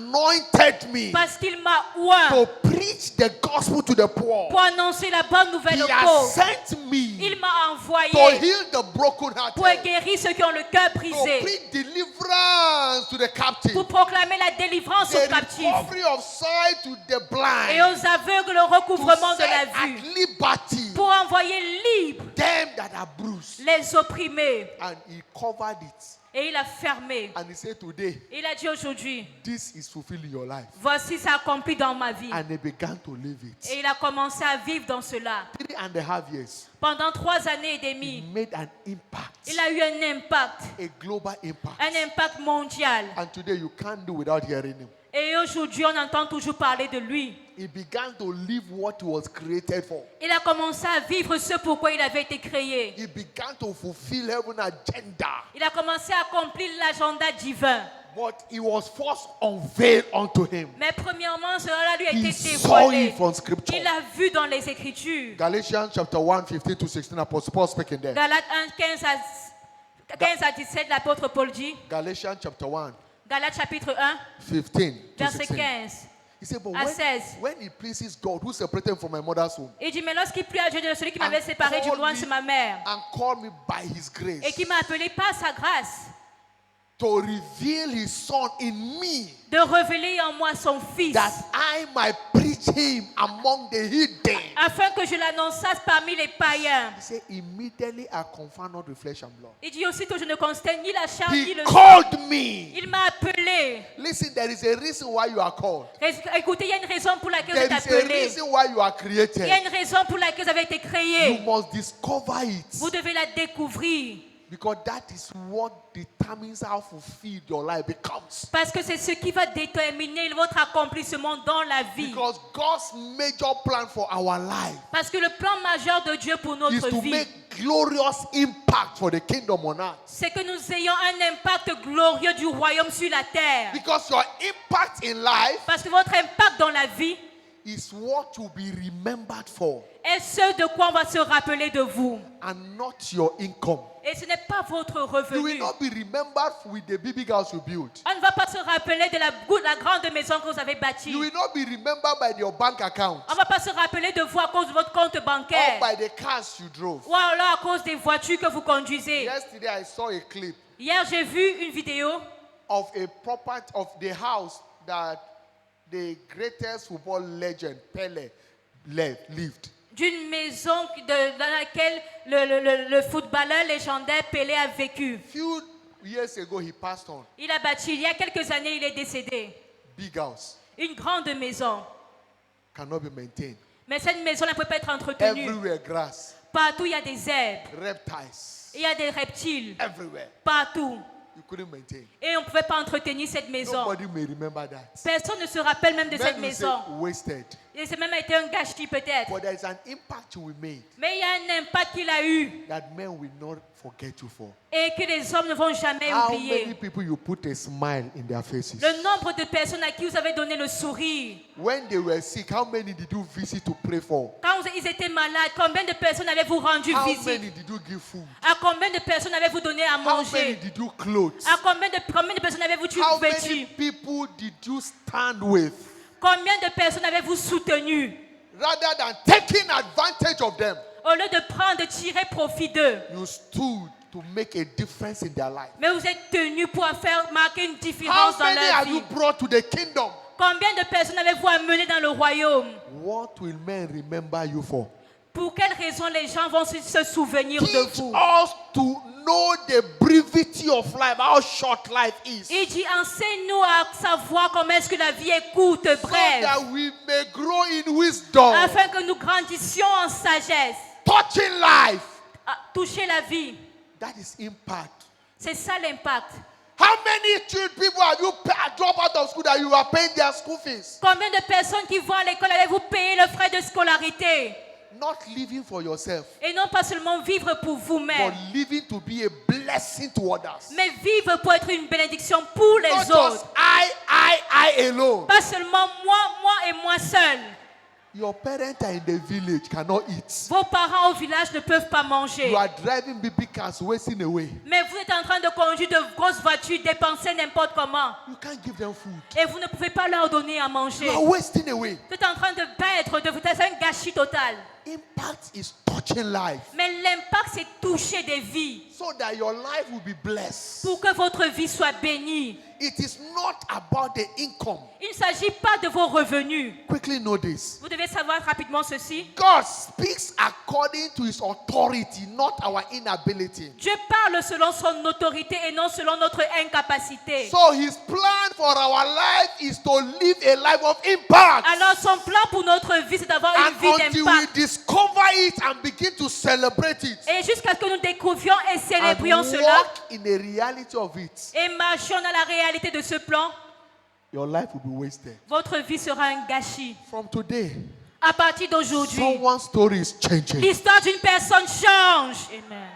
anointed me parce qu'il m'a oint to preach the gospel to the poor. pour annoncer la bonne nouvelle He aux has pauvres. sent me Il m'a to envoyé heal the brokenhearted, pour guérir ceux qui ont le cœur to brisé, preach deliverance to the captive, pour proclamer la délivrance the aux captifs recovery of sight to the et blind, aux aveugles le to recouvrement de set la at vue, liberty pour envoyer libre them that are bruised. les opprimés. And he covered it. Et il a fermé. And he said, today, Il a dit aujourd'hui, this is fulfilling your life. voici ça accompli dans ma vie. And he began to live it. Et il a commencé à vivre dans cela. 3.5 years, Pendant 3 années et he demie, made an impact, il a eu un impact impact. un impact mondial. And today you can't do without hearing him. Et aujourd'hui, on entend toujours parler de lui. He began to live what he was created for. Il a commencé à vivre ce pourquoi il avait été créé. He began to fulfill heaven's agenda. Il a commencé à accomplir l'agenda divin. But it was first unveiled unto him. Mais premièrement, cela lui a He été saw dévoilé. it from scripture. Il a vu dans les Écritures. Galatians chapter 1, 15 to 16, Apostle Paul speaking there. Galates 1, 15 à 17, l'apôtre Paul dit. Galatians chapter 1, Galates chapitre 1, 15 to verset 16. 15. He said, but à 16. when it pleases God, who separated him from my mother's womb, Il dit, mais lorsqu'il plut à Dieu de celui qui m'avait And séparé du call loin me- de ma mère and called me by his grace, et qui m'a appelé par sa grâce to reveal his son in me, de révéler en moi son Fils, that I might preach him among the hidden. afin que je l'annonçasse parmi les païens. He said, immediately I confound not with flesh and blood. Il dit aussitôt, je ne constate ni la chair ni He le sang. called me. Il m'a appelé. Listen, there is a reason why you are called. Écoutez, il y a une raison pour laquelle There vous êtes is a appelé. reason why you are Il y a created. une raison pour laquelle vous avez été You créé. must discover it, Vous devez la découvrir. because that is what determines how fulfilled your life becomes. Parce que c'est ce qui va déterminer votre accomplissement dans la vie. Because God's major plan for our life Parce que le plan majeur de Dieu pour is notre to vie, make glorious impact for the kingdom on earth. c'est que nous ayons un impact glorieux du royaume sur la terre. Because your impact in life Parce que votre impact dans la vie is what to be remembered for, est ce de quoi on va se rappeler de vous. and not your income. Et ce n'est pas votre You will revenu. not be remembered with the big house you built. On ne va pas se rappeler de la grande maison que vous avez bâtie. You will not be remembered by your bank account On ne va pas se rappeler de vous à cause de votre compte or bancaire. by the cars you drove. Ou alors à cause des voitures que vous conduisez. Yesterday I saw a clip Hier, j'ai vu une vidéo of a property of the house that the greatest football legend Pele lived. d'une maison dans laquelle le footballeur légendaire Pelé a vécu. Few years ago he passed on. Il a bâti, il y a quelques années, il est décédé. Big house Une grande maison. cannot be maintained. Mais cette maison ne peut pas être entretenue. Everywhere grass, Partout, il y a des herbes. reptiles, Il y a des reptiles. everywhere. Partout. you couldn't maintain. Et on ne pouvait pas entretenir cette maison. Nobody may remember that. Personne ne se rappelle même de cette Men will say maison. wasted. Et c'est même été un gâchis peut-être. But there is an impact we made Mais il y a un impact qu'il a eu that men will not forget you for. et que les hommes ne vont jamais How many oublier. people you put a smile in their faces? Le nombre de personnes à qui vous avez donné le sourire. When they were sick, how many did you visit to pray for? Quand ils étaient malades, combien de personnes avez-vous rendu How visite? many did you give food? À combien de personnes avez-vous donné à How many manger? did you clothe? À combien de personnes avez-vous How many vêtu? people did you stand with? Combien de personnes avez-vous soutenu? Rather than taking advantage of them, Au lieu de prendre, de tirer profit d'eux. you stood to make a difference in their life. Mais vous êtes tenus pour faire marquer une How différence dans many leur have vie. you brought to the kingdom? Combien de personnes avez-vous amené dans le royaume? What will men remember you for? Pour quelles raisons les gens vont se souvenir de Teach vous? us to know the brevity of life, how short life is, Il dit, enseigne-nous à savoir comment est-ce que la vie est courte, so brève, that we may grow in wisdom, afin que nous grandissions en sagesse, touching life. à toucher la vie. That is impact. C'est ça l'impact. How many people have you dropped out of school that you are paying their school fees? Combien de personnes qui vont à l'école avez-vous payé le frais de scolarité? Not living for yourself, Et non pas seulement vivre pour but vous-même, living to be a blessing to others. mais vivre pour être une bénédiction pour les Not autres. just I alone. Pas seulement moi et moi seul. Your parents are in the village, cannot eat. Vos parents au village ne peuvent pas manger. You are driving big cars, wasting away. Mais vous êtes en train de conduire de grosses voitures, dépenser n'importe comment. You can't give them food. Et vous ne pouvez pas leur donner à manger. You are wasting away. Vous êtes en train de perdre, c'est un gâchis total. Impact is touching life, Mais l'impact, c'est toucher des vies so that your life will be blessed. pour que votre vie soit bénie. It is not about the income. Il ne s'agit pas de vos revenus. Quickly know this. Vous devez savoir rapidement ceci. God speaks according to his authority, not our inability. Dieu parle selon son autorité et non selon notre incapacité. So his plan for our life is to live a life of impact. Alors son plan pour notre vie, c'est d'avoir And une vie until we d'impact. discover it and begin to celebrate it Et jusqu'à ce que nous découvrions et and célébrions cela walk in the reality of it, et marchions dans la réalité de ce plan, your life will be wasted. votre vie sera un gâchis. From today, À partir d'aujourd'hui, someone's story is changing. l'histoire d'une personne change. Amen.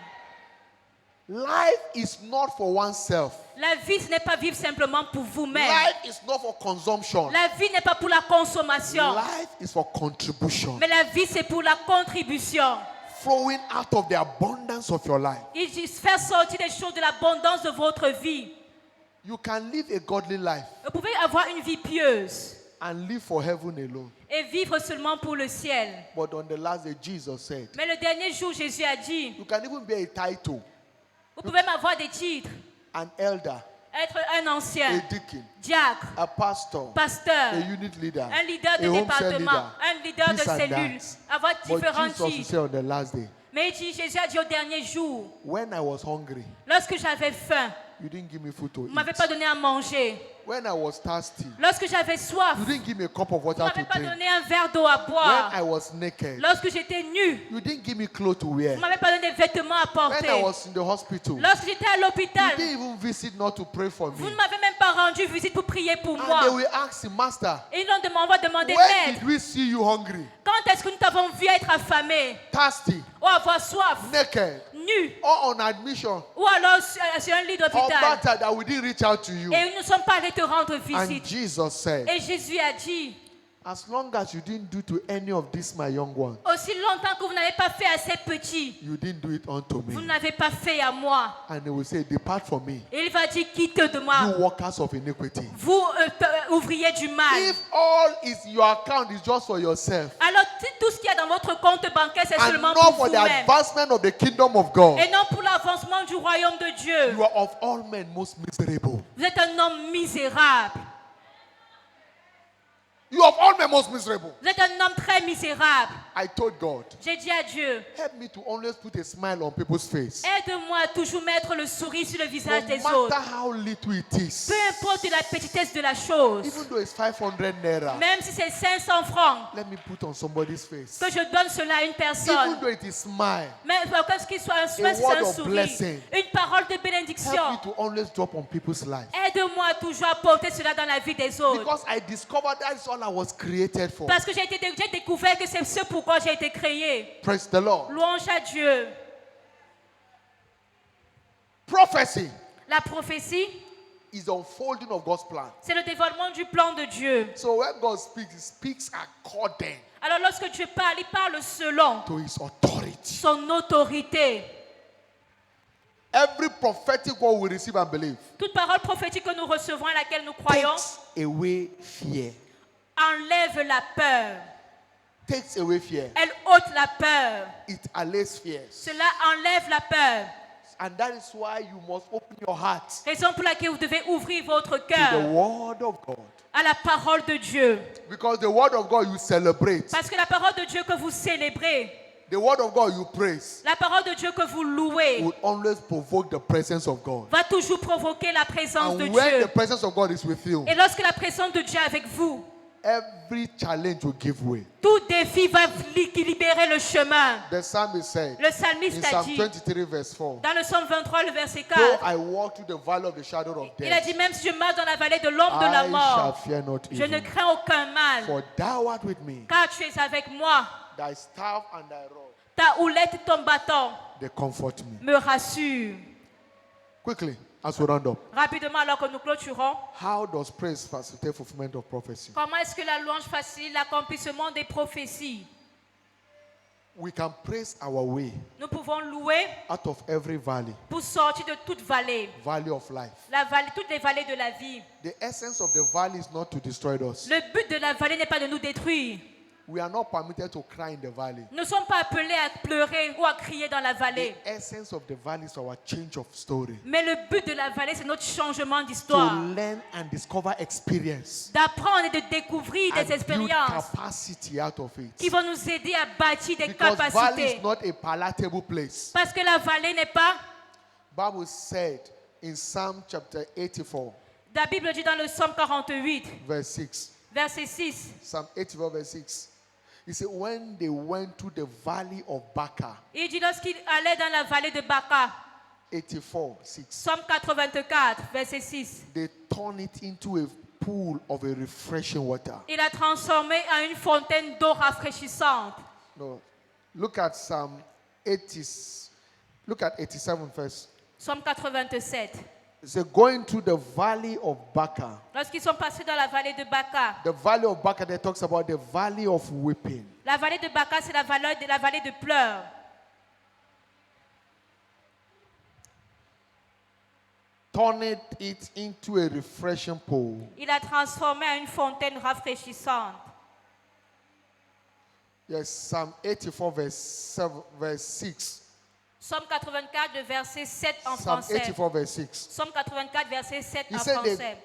Life is not for oneself. La vie, ce n'est pas vivre simplement pour vous-même. Life is not for consumption. La vie n'est pas pour la consommation. Life is for contribution. Mais la vie, c'est pour la contribution. Flowing out of the abundance of your life. Il dit faire sortir des choses de l'abondance de votre vie. You can live a godly life Vous pouvez avoir une vie pieuse and live for heaven alone. et vivre seulement pour le ciel. But on the last day, Jesus said, Mais le dernier jour, Jésus a dit, you can even be a title, vous pouvez m'avoir des titres, an elder, être un a ancien, deacon, diacre, a pastor, pasteur, a unit leader, un leader a de home cell département, leader. un leader de This and cellule, that. avoir But différents Jesus will titres. say on the last day, Mais il dit, Jésus a dit au dernier jour, when I was hungry, lorsque j'avais faim, you didn't give me food to vous ne m'avez eat. pas donné à manger. When I was thirsty, Lorsque j'avais soif, you didn't give me a cup of vous water ne to m'avez pas drink. donné un verre d'eau à When boire. I was naked, Lorsque j'étais nu, you didn't give me clothes to vous wear. ne m'avez pas donné des vêtements à When porter. I was in the hospital, Lorsque j'étais à you l'hôpital, didn't even visit not to pray for vous me. ne m'avez même pas rendu visite pour prier pour And moi. they will ask him, Master, Et ils on va demander, when Maître, did we see you hungry, quand est-ce que nous t'avons vu être affamé, thirsty, ou avoir soif, naked, nu, or on admission, ou alors sur un lit or d'hôpital, battered that we didn't reach out to you? et nous ne sommes pas allés te rendre And visite. Jesus said, Et Jésus a dit, as long as you didn't do to any of these my young ones, aussi longtemps que vous n'avez pas fait à ces petits, you didn't do it unto vous me. n'avez pas fait à moi. And they will say, depart from me, Et il va dire, quitte de moi, you workers of iniquity. vous ouvriers du mal. If all is your account is just for yourself Alors tout ce qu'il y a dans votre compte bancaire, c'est and seulement not pour for the vous-même. advancement of the kingdom of God, Et non pour l'avancement du royaume de Dieu. you are of all men most miserable. Vous êtes un homme misérable. You are of all men most miserable. Vous êtes un homme très misérable. I told God, J'ai dit à Dieu, help me to always put a smile on people's face. aide-moi à toujours mettre le sourire sur le No visage des matter autres. how little it is, Peu importe la petitesse de la chose. even though it's 500 naira, Même si c'est 500 francs, let me put on somebody's face. que je donne cela à une Even personne. though it is smile, Même ce qu'il soit un word un of sourire, blessing. une parole de Help bénédiction. me to always drop on people's lives. Aide-moi toujours à porter cela dans la vie des autres. Because I discovered that's all I was created for. Parce que j'ai découvert que c'est ce pourquoi j'ai été créé. Praise the Lord. Louange à Dieu. Prophecy La prophétie, is the unfolding of God's plan. c'est le dévoilement du plan de Dieu. So when God speaks, He speaks according Alors lorsque Dieu parle, il parle selon to His authority. son autorité. Every prophetic word we receive and believe Toute parole prophétique que nous recevons, à laquelle nous croyons, takes away fear. enlève la peur. Takes away fear. Elle ôte la peur. It allays fears. Cela enlève la peur. And that is why you must open your heart Raison pour laquelle vous devez ouvrir votre to the cœur word of God. à la parole de Dieu. Because the word of God you celebrate. Parce que la parole de Dieu que vous célébrez, The word of God you praise la parole de Dieu que vous louez, will always provoke the presence of God. va toujours provoquer la présence de And when Dieu. the presence of God is with you, Et lorsque la présence de Dieu est avec vous, every challenge will give way. tout défi va libérer le chemin. The psalmist said Le in psalmiste a Psalm dit, 23 verse 4, dans le psalme 23, le verset though 4, I walk through the valley of the shadow of il a death, dit, même si je marche dans la vallée de l'ombre de la I shall mort, fear not je ne evil. crains aucun mal, For thou art with me, car tu es avec moi. thy staff and thy rod, Ta houlette et ton bâton they comfort me. me rassurent. Quickly, as we round up, Rapidement, alors que nous clôturons, how does praise facilitate fulfillment of prophecy? comment est-ce que la louange facilite l'accomplissement des prophéties? We can praise our way Nous pouvons louer out of every valley, pour sortir de toute vallée, valley of life. toutes les vallées de la vie. The essence of the valley is not to destroy us. Le but de la vallée n'est pas de nous détruire. We are not permitted to cry in the valley. Nous ne sommes pas appelés à pleurer ou à crier dans la The vallée. essence of the valley is our change of story. Mais le but de la vallée, c'est notre changement To d'histoire. learn and discover experience. D'apprendre et de découvrir des And build expériences capacity out of qui it. vont nous aider à bâtir des Because valley capacités. is not a palatable place. Parce que la vallée n'est pas... Bible said in Psalm chapter 84, La Bible dit dans le psaume 48, verse 6. verset 6. Psalm 84, verse 6. He said, when they went to the valley of Baca, Il dit lorsqu'il allait dans la vallée de Baca, 84, 6, psaume 84, verset 6. they turned it into a pool of a refreshing water. Il a transformé en une fontaine d'eau rafraîchissante. No, look at Psalm 80, look at 87 first. Psaume 87. It says, going to the valley of Baca. Lorsqu'ils sont passés dans la vallée de Baca, The valley of Baca, that talks about the valley of weeping. la vallée de Baca, c'est la vallée de pleurs. Turned it into a refreshing pool. Il a transformé en une fontaine rafraîchissante. Yes, Psalm 84, verse 6. Psaume 84, de verset 7 en Psalm français. 84, verse 6. Psaume 84, verset 7 He en said, français.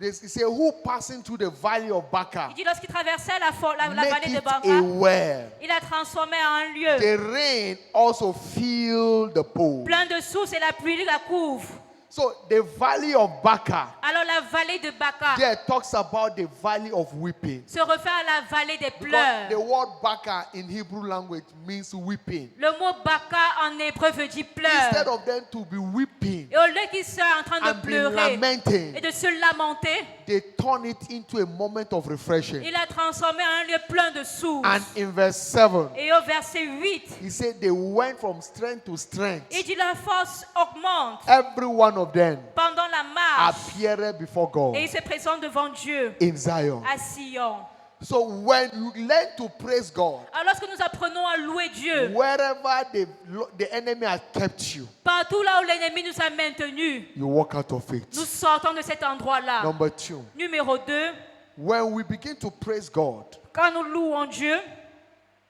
he said, who passing through the valley of Baca, Il dit lorsqu'il traversait la make vallée de it Baca, a well. il a transformé en un lieu The rain also filled the pool. plein de sources et la pluie la couvre. So the valley of Baca Alors la vallée de Baca there talks about the valley of weeping. se refait à la vallée des Because pleurs. the word Baca in Hebrew language means weeping. Le mot Baca en hébreu veut dire Instead pleurs. of them to be weeping Et au lieu qu'ils soient en train de and be pleurer lamenting, et de se lamenter, they turn it into a moment of refreshing. il a transformé en un lieu plein de sources. And in verse 7, Et au verset 8, he said they went from strength to strength. il dit la force augmente Every one of them pendant la marche. appeared before God Et il se présente devant Dieu in Zion. à Sion. So when you learn to praise God, Alors lorsque nous apprenons à louer Dieu, wherever the enemy has kept you, partout là où l'ennemi nous a maintenus, you walk out of it. nous sortons de cet endroit-là. Number 2, Numéro 2, when we begin to praise God, quand nous louons Dieu,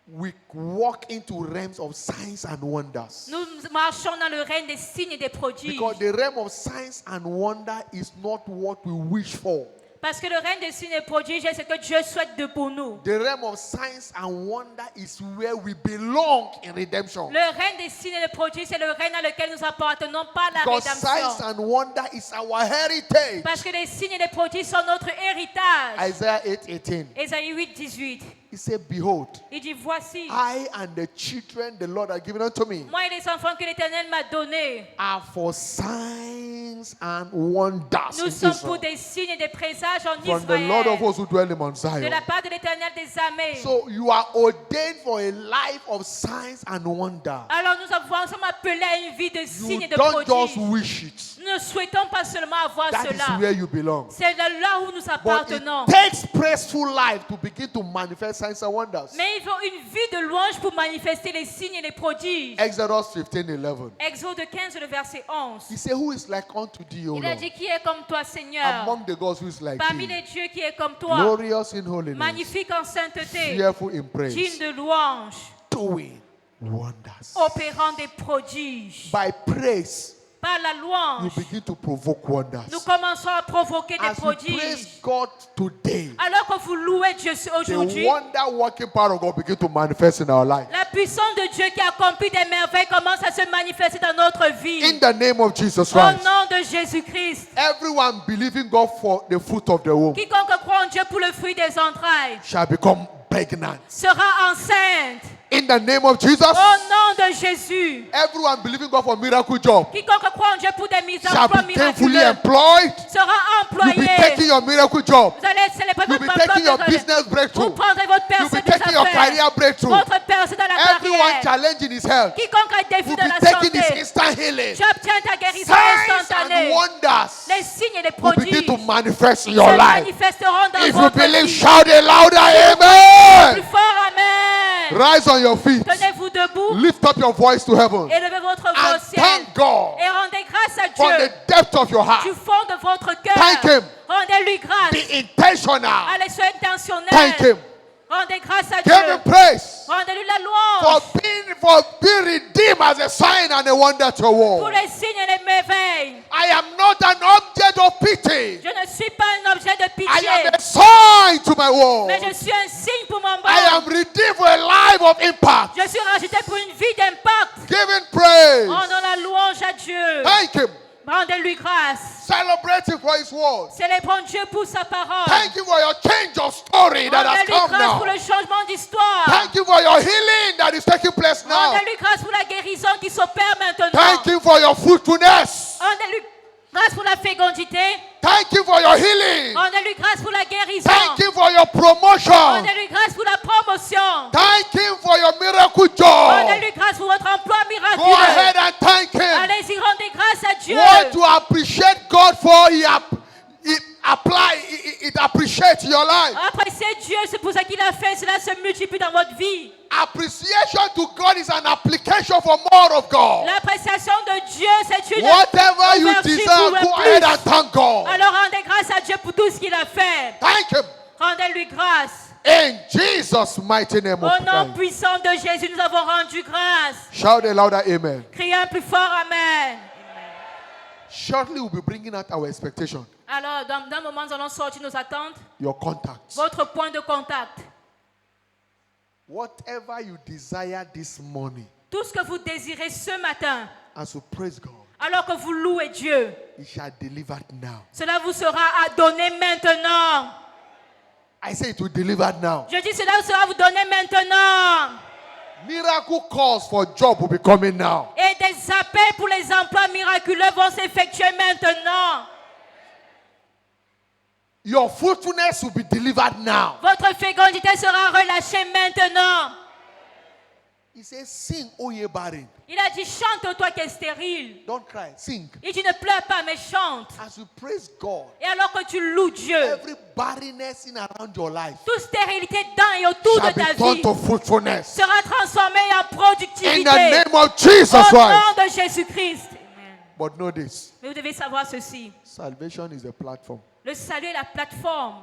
we walk into realms of signs and wonders. nous marchons dans le règne des signes et des prodiges. Because the realm of signs and wonder is not what we wish for. Parce que le règne des signes et des prodiges est ce que Dieu souhaite de pour nous. The realm of signs and wonder is where we belong in redemption. Le règne des signes et des prodiges, c'est le règne dans lequel nous appartenons pas à la Because signs rédemption. and wonder is our heritage. Parce que les signes et les prodiges sont notre héritage. Isaiah 8:18. Ésaïe 8, 18. He said, behold, Il dit, voici, I and the children the Lord has given unto me moi et les enfants que l'Éternel m'a donnés, are for signs and wonders nous in sommes Israel, pour des signes et des présages en from the Lord of Israël, hosts who dwell in Mount de Zion. la part de l'Éternel des armées. So you are ordained for a life of signs and wonders. Alors nous sommes appelés à une vie de signes You et de don't just prodiges. wish it. Nous ne souhaitons pas seulement avoir That is cela. where you belong. C'est là où nous But appartenons. it takes praiseful life to begin to manifest signs and wonders. Mais il faut une vie de louange pour manifester les signes et les prodiges. Exodus 15:11. Exode 15, le verset 11. He said, who is like unto thee, O Il a Lord? dit, qui est comme toi, Seigneur? Among the gods who is like Parmi thee, les dieux, qui est comme toi? glorious in holiness, Magnifique en sainteté, fearful in praise, digne de louange, doing wonders. opérant des prodiges. By praise, Par la you louange, begin to provoke wonders. nous commençons à provoquer des As you praise prodiges. God today, Alors que vous louez Dieu the aujourd'hui, wonder-working power of God begin to manifest in our life. la puissance de Dieu qui accomplit des merveilles commence à se manifester dans notre vie. In the name of Jesus Au Christ, nom de Jésus-Christ. everyone believing God for the fruit of the womb Quiconque croit en Dieu pour le fruit des entrailles shall become pregnant. sera enceinte. In the name of Jesus, Au nom de Jésus. everyone believing God for miracle job Quiconque croit en Dieu pour des mises en shall emploi be gainfully miraculeux employed. sera You'll be employé. taking your miracle job. Vous allez célébrer You'll votre be taking your emploi. business Vous breakthrough. prendrez votre You'll percée be des taking your affaires. career breakthrough. Votre percée dans la Everyone carrière. challenging his health Quiconque a des défis will de be la taking his santé. instant healing. Tu obtiens ta guérison Signs and instantanée. wonders Les signes et les will begin prodiges to manifest in se your life. manifesteront dans If you votre believe, vie. shout it louder, Plus amen. fort, amen. Rise on your feet. Tenez-vous debout. Lift up your voice to heaven Élevez votre voix and au ciel. thank God Et rendez grâce à from the Dieu depth of your heart. du fond de votre cœur. Thank Him. Rendez-lui grâce. Be intentional. Allez, soyez intentionnel. Thank Him. Rendez grâce à Give Dieu. Him praise Rendez-lui la louange for being redeemed as a sign and a wonder to the pour world. les signes et les merveilles. I am not an object of pity. Je ne suis pas un objet de I pitié, am a sign to my world. mais je suis un signe pour mon I am monde. redeemed for a life of impact. Je suis rajouté pour une vie d'impact. Give Him praise. Rendons la louange à Dieu. Thank Him. Rendez-lui grâce. Celebrate Him for His word. Célébrons Dieu pour sa parole. Thank you for your change of story that has Rendez-lui come grâce now. pour le changement d'histoire. Thank you for your healing that is taking place now. Rendez-lui grâce pour la guérison qui s'opère maintenant. Thank you for your fruitfulness. Rendez-lui grâce pour la fécondité. Thank you for your healing. Rendez-lui grâce pour la guérison. Thank you for your promotion. Rendez-lui grâce pour la promotion. Thank Him for your miracle job. Rendez-lui grâce pour votre emploi Go miraculeux. ahead and thank Him. Allez-y, rendez grâce à Dieu. What to appreciate God for, it appreciates your life. Appréciez Dieu, c'est pour ça qu'il a fait. Cela se multiplie dans votre vie. Appreciation to God is an application for more of God. L'appréciation de Dieu, c'est une Whatever you ouverture desire, pour go le ahead plus. and thank God. Alors rendez grâce à Dieu pour tout ce qu'il a fait. Thank Him. Rendez-lui grâce. In Jesus' mighty name Au of nom God. puissant de Jésus, nous avons rendu grâce. Shout a louder amen. Criez un plus fort Amen. Shortly, we'll be bringing out our expectation, Alors, dans un moment, nous allons sortir nos attentes. your contacts. Votre point de contact. Whatever you desire this morning, Tout ce que vous désirez ce matin, as you praise God, alors que vous louez Dieu, He shall deliver it now. cela vous sera à donner maintenant. I say it will deliver now. Je dis cela vous sera à vous donner maintenant. Miracle calls for job will be coming now. Et des appels pour les emplois miraculeux vont s'effectuer maintenant. Your fruitfulness will be delivered now. Votre fécondité sera relâchée maintenant. He says, sing, O ye barren. Il a dit, chante toi qui es stérile. Don't cry, sing. Il dit, ne pleure pas, mais chante. As you praise God, Et alors que tu loues Dieu, every barrenness in around your life toute stérilité dans et autour shall de ta be turned vie to fruitfulness. sera transformée en In productivité. the name of Jesus Au Christ. nom de Jésus-Christ. Amen. But know this, Mais vous devez savoir ceci. salvation is a platform Le salut est la plateforme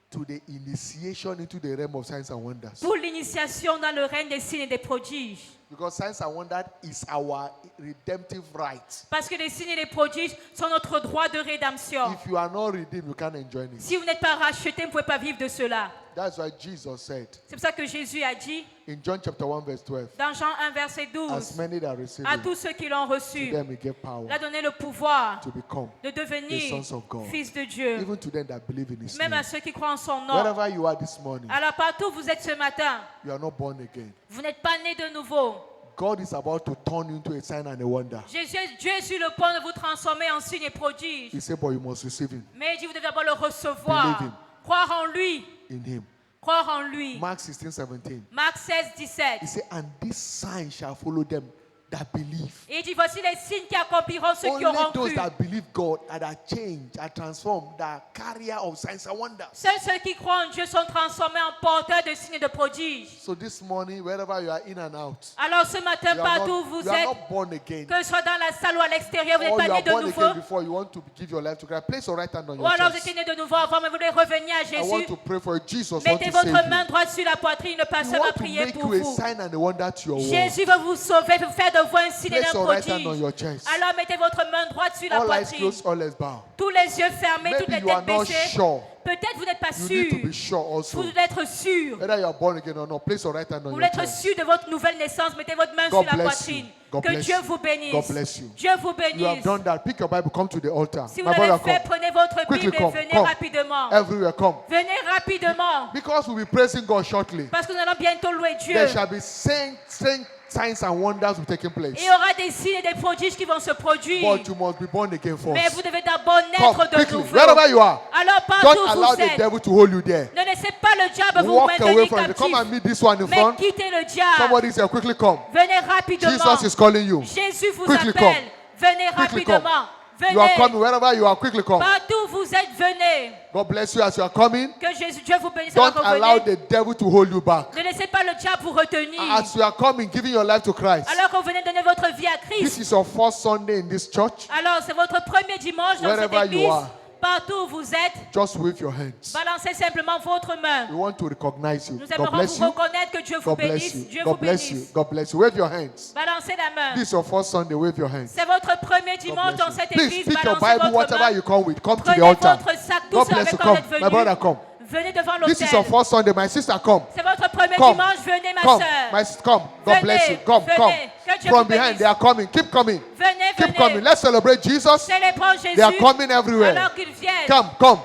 to the initiation into the realm of signs and wonders. pour l'initiation dans le règne des signes et des prodiges. Because signs and wonders is our redemptive right. Parce que les signes et les prodiges sont notre droit de rédemption. If you are not redeemed, you can't enjoy it. Si vous n'êtes pas racheté, vous ne pouvez pas vivre de cela. That's why Jesus said C'est pour ça que Jésus a dit in John chapter 1 verse 12, dans Jean 1 verset as 12, many that receive à him, tous ceux qui l'ont to reçu, them he gave power il a donné le pouvoir to become de the devenir sons of God. fils de Dieu, Even to them that believe in his même name. à ceux qui croient en son nom. Wherever you are this morning, Alors partout où vous êtes ce matin, you are not born again. vous n'êtes pas né de nouveau. God is about to turn you into a sign and a wonder. Dieu est sur le point de vous transformer en signe et prodige. He said, but you must receive him Mais il dit, vous devez d'abord le recevoir. Believe him. Croire en lui. in him. Croire en lui. Mark 16, 17. Marc 16, 17. He said, and this sign shall follow them that believe. Et il dit, voici les signes qui accompliront ceux qui Only auront those cru. that believe God, that are changed, are transformed, that are carrier of signs and wonders. Seuls ceux qui croient en Dieu sont transformés en porteurs de signes et de prodiges. So this morning, wherever you are in and out, Alors ce matin, you are partout où not, vous you are êtes, not born again. que ce soit dans la salle ou à l'extérieur, vous n'êtes Or you pas né are de born nouveau. again before you want to give your life to Christ. Place your right hand on Ou your alors vous chest. étiez né de nouveau avant, mais vous voulez revenir à I want Jésus. to pray for you. Jesus want Mettez to votre save main you. droite sur la poitrine, le He pasteur va want to prier make pour you a vous. sign and a wonder to your world. Jésus va vous sauver, vous faire de vous un signe et Place un your right hand on prodige. your chest. Alors mettez votre main droite sur la All eyes poitrine. closed, all eyes bow. Tous les yeux fermés, toutes Maybe les you are têtes not baissées. sure. Peut-être vous n'êtes pas You need to be sûr. sure also. Vous devez être sûr. Whether you are born again or not, place your right hand on Vous your voulez être chest. sûr de votre nouvelle naissance. Mettez votre main God sur la bless poitrine. you. God Que bless Dieu you. vous bénisse. God bless you. Dieu vous You have bénisse. done that. Pick your Bible, come to the altar. Si vous My l'avez brother, fait, come. prenez votre Quickly Bible et come, venez come. rapidement. Everywhere, come. Venez rapidement. Because we'll be praising God shortly. Parce que nous allons bientôt louer Dieu. There shall be signs and wonders will taking place. Il y aura des signes et des prodiges qui vont se produire. But you must be born again Mais first. vous devez d'abord Come naître de quickly, nouveau. wherever you are. Alors Don't partout où allow vous the êtes, devil to hold you there. ne laissez pas le diable vous Walk away maintenir from it. Come captif. and meet this one in Mais front. quittez le diable. Somebody say, quickly come. Venez rapidement. Jesus is calling you. Jésus vous Quickly appelle. come. Venez Quickly rapidement. You are Venez. coming wherever you are. Quickly come. Partout où vous êtes, venez. God bless you as you are coming. Que Dieu vous bénisse alors Don't que vous allow venez. the devil to hold you back. Ne laissez pas le diable vous retenir. As you are coming, giving your life to Christ. Alors que vous venez donner votre vie à This Christ. is your first Sunday in this church. Alors c'est votre premier dimanche dans cette Wherever you église. are. Partout où vous êtes, Just wave your hands. balancez simplement votre main. We want to recognize you. Nous God aimerons bless vous you. reconnaître que Dieu vous God bless bénisse. you. Dieu vous God bless you. bénisse. God bless you. Wave your hands. Balancez la main. This is your first Sunday. Wave your hands. C'est votre premier God dimanche bless dans you. cette Please église. pick your Balancez Bible, votre whatever main. you come with. Come to the Prenez altar. votre sac, tout God ce bless avec you. quoi vous Come. êtes My brother, venu. come. Venez devant This is your l'autel. first Sunday. My sister, come. C'est votre premier Come. dimanche. Venez ma Come. soeur. Come. God Venez, bless you. Come. venez. Come. Que Dieu From vous behind, bénisse. they are coming. Keep coming. Venez, Keep coming. venez. Let's celebrate Jesus. Célébrons Jésus. They are coming everywhere. Alors qu'ils viennent. Come. Come.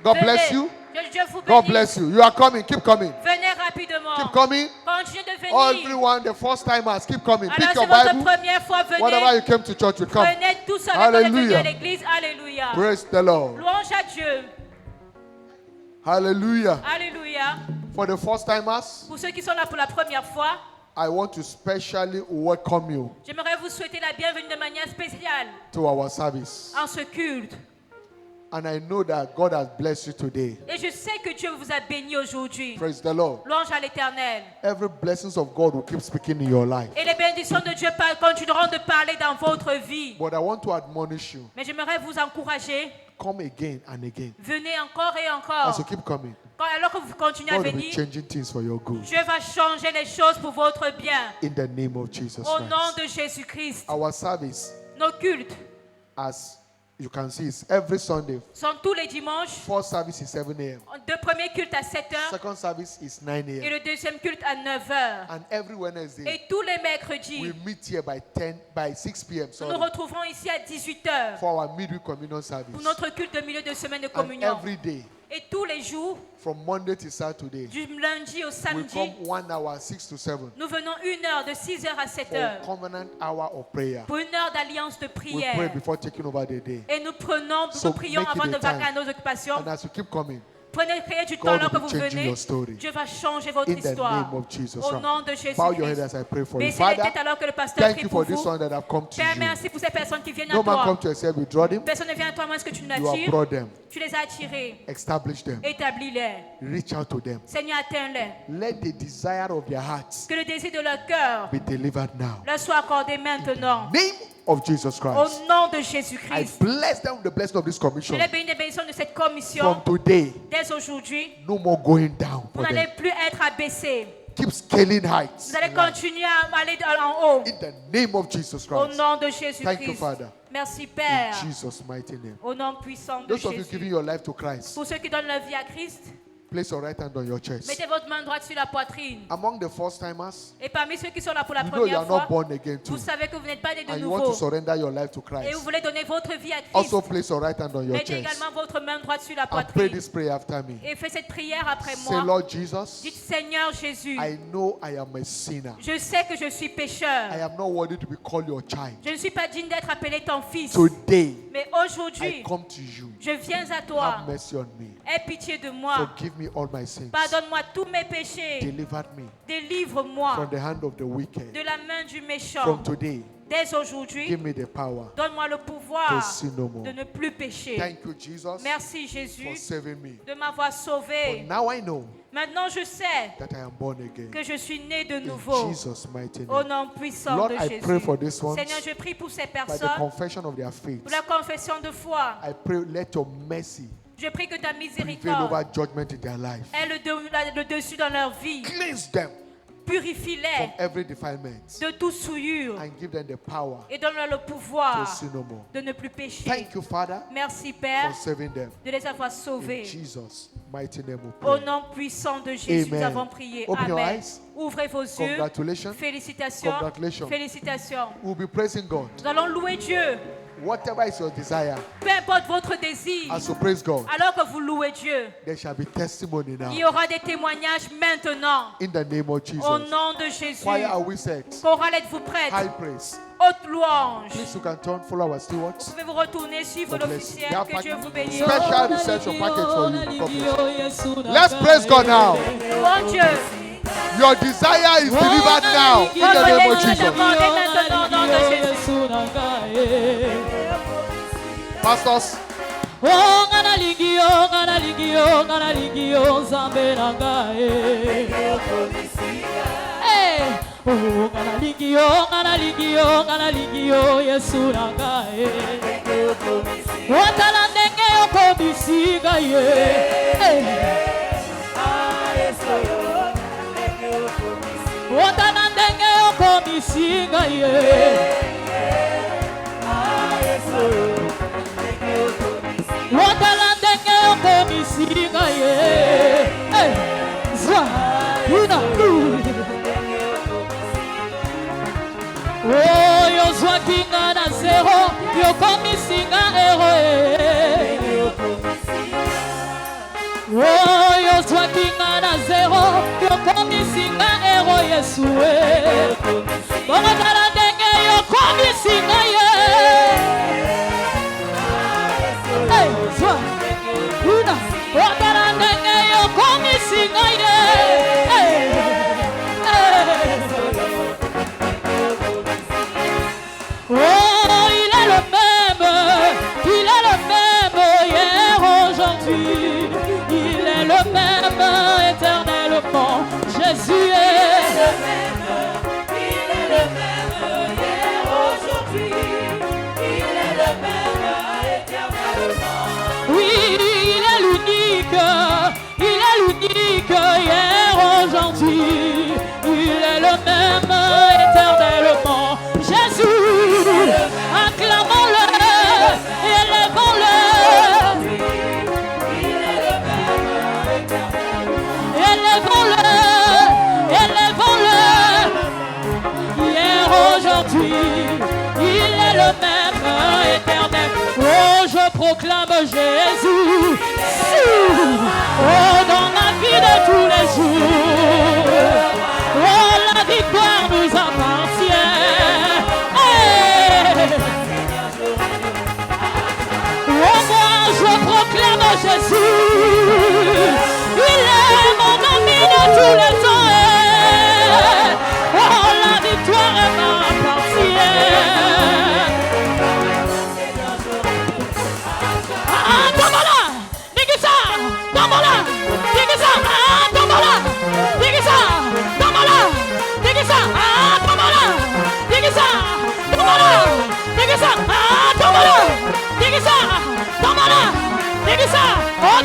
God Venez. bless you. Que Dieu vous God bénisse. bless you. You are coming. Keep coming. Venez rapidement. Keep coming. Continuez de venir. Everyone, the first timers, keep coming. Alors Pick c'est your votre Bible. première fois. Venez. Whatever you came to church with, come. Venez tous avec nous venir Hallelujah. à l'église. Alléluia. Praise the Lord. Louange à Dieu. Hallelujah. Alléluia. For the first timers, Pour ceux qui sont là pour la première fois, I want to specially welcome you j'aimerais vous souhaiter la bienvenue de manière spéciale to our service. en ce culte. And I know that God has blessed you today. Et je sais que Dieu vous a béni aujourd'hui. Praise the Lord. Louange à l'Éternel. Every blessings of God will keep speaking in your life. Et les bénédictions de Dieu continueront de parler dans votre vie. But I want to admonish you. Mais j'aimerais vous encourager. Come again and again. Venez encore et As you encore. keep coming, Alors que vous continuez à God will be venir, changing things for your good. Dieu va changer les choses pour votre bien. In the name of Jesus Au nom Christ. de Jésus-Christ. Our service, Nos cultes as you can see, is every Sunday. sont tous les dimanches. First service is 7 a.m. Le premier culte à 7 heures Second service is 9 et a.m. le deuxième culte à 9 heures. And every Wednesday, Et tous les mercredis, we meet here by 6 p.m. nous nous Sorry, retrouverons ici à 18 heures for our midweek communion pour service. notre culte de milieu de semaine de And communion. every day, Et tous les jours, from Monday to Saturday, du lundi au we samedi, come 1 hour, 6 to 7, nous venons 1 heure de 6 heures à 7 for heures covenant hour of prayer. pour 1 heure d'alliance de We pray prière. before taking over the day. Et nous So nous prions make it avant de a time. vaquer à nos occupations. And as you keep coming, Prenez, créez du temps God alors que will vous be changing venez. your story. Dieu va changer votre in the histoire. name of Jesus Au nom de Christ. Bow your head Jésus-Christ. as I pray for you. Baissez les Father, têtes alors que le pasteur thank prie you pour for this vous. one that have come to Père, you. merci pour ces personnes qui viennent à No man toi. come to yourself, you draw them, Personne ne vient à toi moins que tu ne you have l'attires. brought them, Tu les as attirés. establish them, Établis-les. reach out to them. Seigneur, atteins-les. Let the desire of their hearts Que le désir de leur cœur be delivered now. leur soit accordé maintenant. Name of Jesus Christ. Au nom de I Jésus-Christ. bless them with the blessing of this Je commission. les bénis des bénédictions de cette From commission. today, Dès aujourd'hui, no more going down vous for n'allez them. plus être abaissés. Keep scaling heights. Vous allez in life. continuer à aller en haut. In the name of Jesus Au Christ. nom de Thank you, Jésus-Christ. Father. Merci, In Père. Jesus' mighty name. Au nom puissant de Those of you Jésus. giving your life to Christ, Pour ceux qui donnent leur vie à Christ, Place your right hand on your chest. Mettez votre main droite sur la poitrine. Among the first timers, Et parmi ceux qui sont là pour la you know you première are not fois, born again too. vous savez que vous n'êtes pas nés de And you want to nouveau. surrender your life to Et Christ. vous voulez donner votre vie à Christ. Also place your right hand on your Mettez chest. également votre main droite sur la And pray poitrine. this prayer after me. Et faites cette prière après Say, moi. Lord Jesus, Dites Seigneur Jésus, I know I am a sinner. je sais que je suis pécheur. I am not worthy to be called your child. Je ne suis pas digne d'être appelé ton fils. Today, Mais I aujourd'hui, come to you. je viens à toi. Have mercy on me. Aie pitié de moi. Forgive me all my sins. Pardonne-moi tous mes péchés. Deliver me Délivre-moi from the hand of the wicked. de la main du méchant. From today, Dès aujourd'hui, give me the power donne-moi le to pouvoir sin no more. de ne plus pécher. Thank you, Jesus, Merci for Jésus saving me. de m'avoir For sauvé. now I know Maintenant je sais that I am born again. que je suis né de In nouveau. Jesus' mighty Au name. nom puissant Lord, de I Jésus. pray for this one. Seigneur, je prie pour ces By the personnes, confession of their faith, pour la confession de foi. I pray let your mercy Je prie que ta prevail miséricorde over judgment in their life. ait le dessus dans leur vie. Cleanse them from Purifie-les every defilement de toute souillure and give them the power et donne-leur le to pouvoir sin no more. de ne plus pécher. Thank you, Father, Merci for Père saving them. de les avoir In sauvés. Jesus' mighty name we Au pray. nom puissant de Jésus, nous Amen. avons prié. Open your Amen. eyes. Ouvrez vos yeux. Congratulations. Félicitations. Congratulations. Félicitations. We'll be praising God. Nous allons louer Dieu. Whatever is your desire, Peu importe votre désir. as you praise God, Alors que vous louez Dieu, there shall be testimony il y now. aura des témoignages maintenant. In the name of Au Jesus. nom de Jésus. Choir, are we set? Chorale, êtes-vous prête? High praise. Haute louange. Please, you can turn, follow our stewards. Vous pouvez vous retourner, suivre God bless you. l'officiel. Que Dieu vous bénisse. Special reception package for you. God bless you. Let's praise God now. Louons Dieu. Your desire is delivered now. In the Votre name of désir est Jesus. demandé maintenant au nom de Jésus. Pastors, Oh, ngana lingio, zambe na ngai. Hey, oh, ngana lingio, Yesu na ngai. Watala ndenge okomisi ngai. Watala ndenge okomisi ngai. Watala ndenge okomisi ngai. Zwa, una, oh, yozwaki nga na zero, yokomisi nga ero. Oh, yozwaki nga na zero, yokomisi nga ero Yesu. Bongo tala ndenge yokomisi nga ye. Hey, zwa, una, watala ndenge yokomisi nga ye. Hey, hey. Oh, il est le même hier, aujourd'hui. Il est le même éternellement. Jésus est le même. Il est le même hier, aujourd'hui. Il est le même éternellement. Oui, il est l'unique hier, aujourd'hui. Il est le même éternellement. Jésus, acclamons-le, élevons-le. Élevons-le, hier, aujourd'hui, il est le même éternel. Oh, je proclame Jésus, oh, dans ma vie de tous les jours. Oh, la victoire nous appartient. Hey. Oh, moi, je proclame Jésus. Il est mon ami de tous les temps. Oh, la victoire m'appartient. Ah, tombola, digisa, tombola, digisa, ah, tombola, digisa, tombola, digisa, ah, tombola, digisa, tombola, digisa, ah, tombola, digisa, tombola, digisa, oh,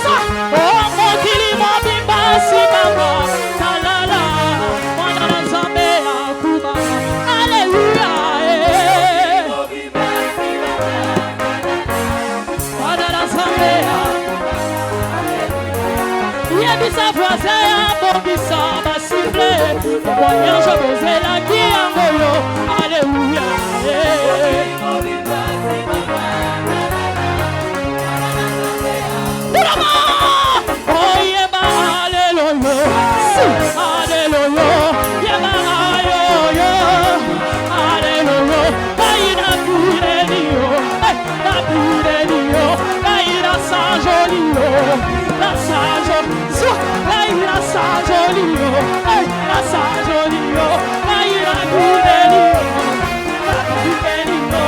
ça. Oh mon Dieu, mon bimba, si maman. Talala. Mwana nzambe akuba. Alléluia. Mwana nzambe akuba. Yebisa voisin ya bongisa basifle. Voyage baiser la guiangolo. Alléluia. Oh yeba alléluia. Alléluia. Yeba ayoyo. Alléluia. Baïna pouredio. La pouredio. Baïna sanjolio. La sanjolio. Baïna sanjolio. La sanjolio. Baïna pouredio. La pouredio.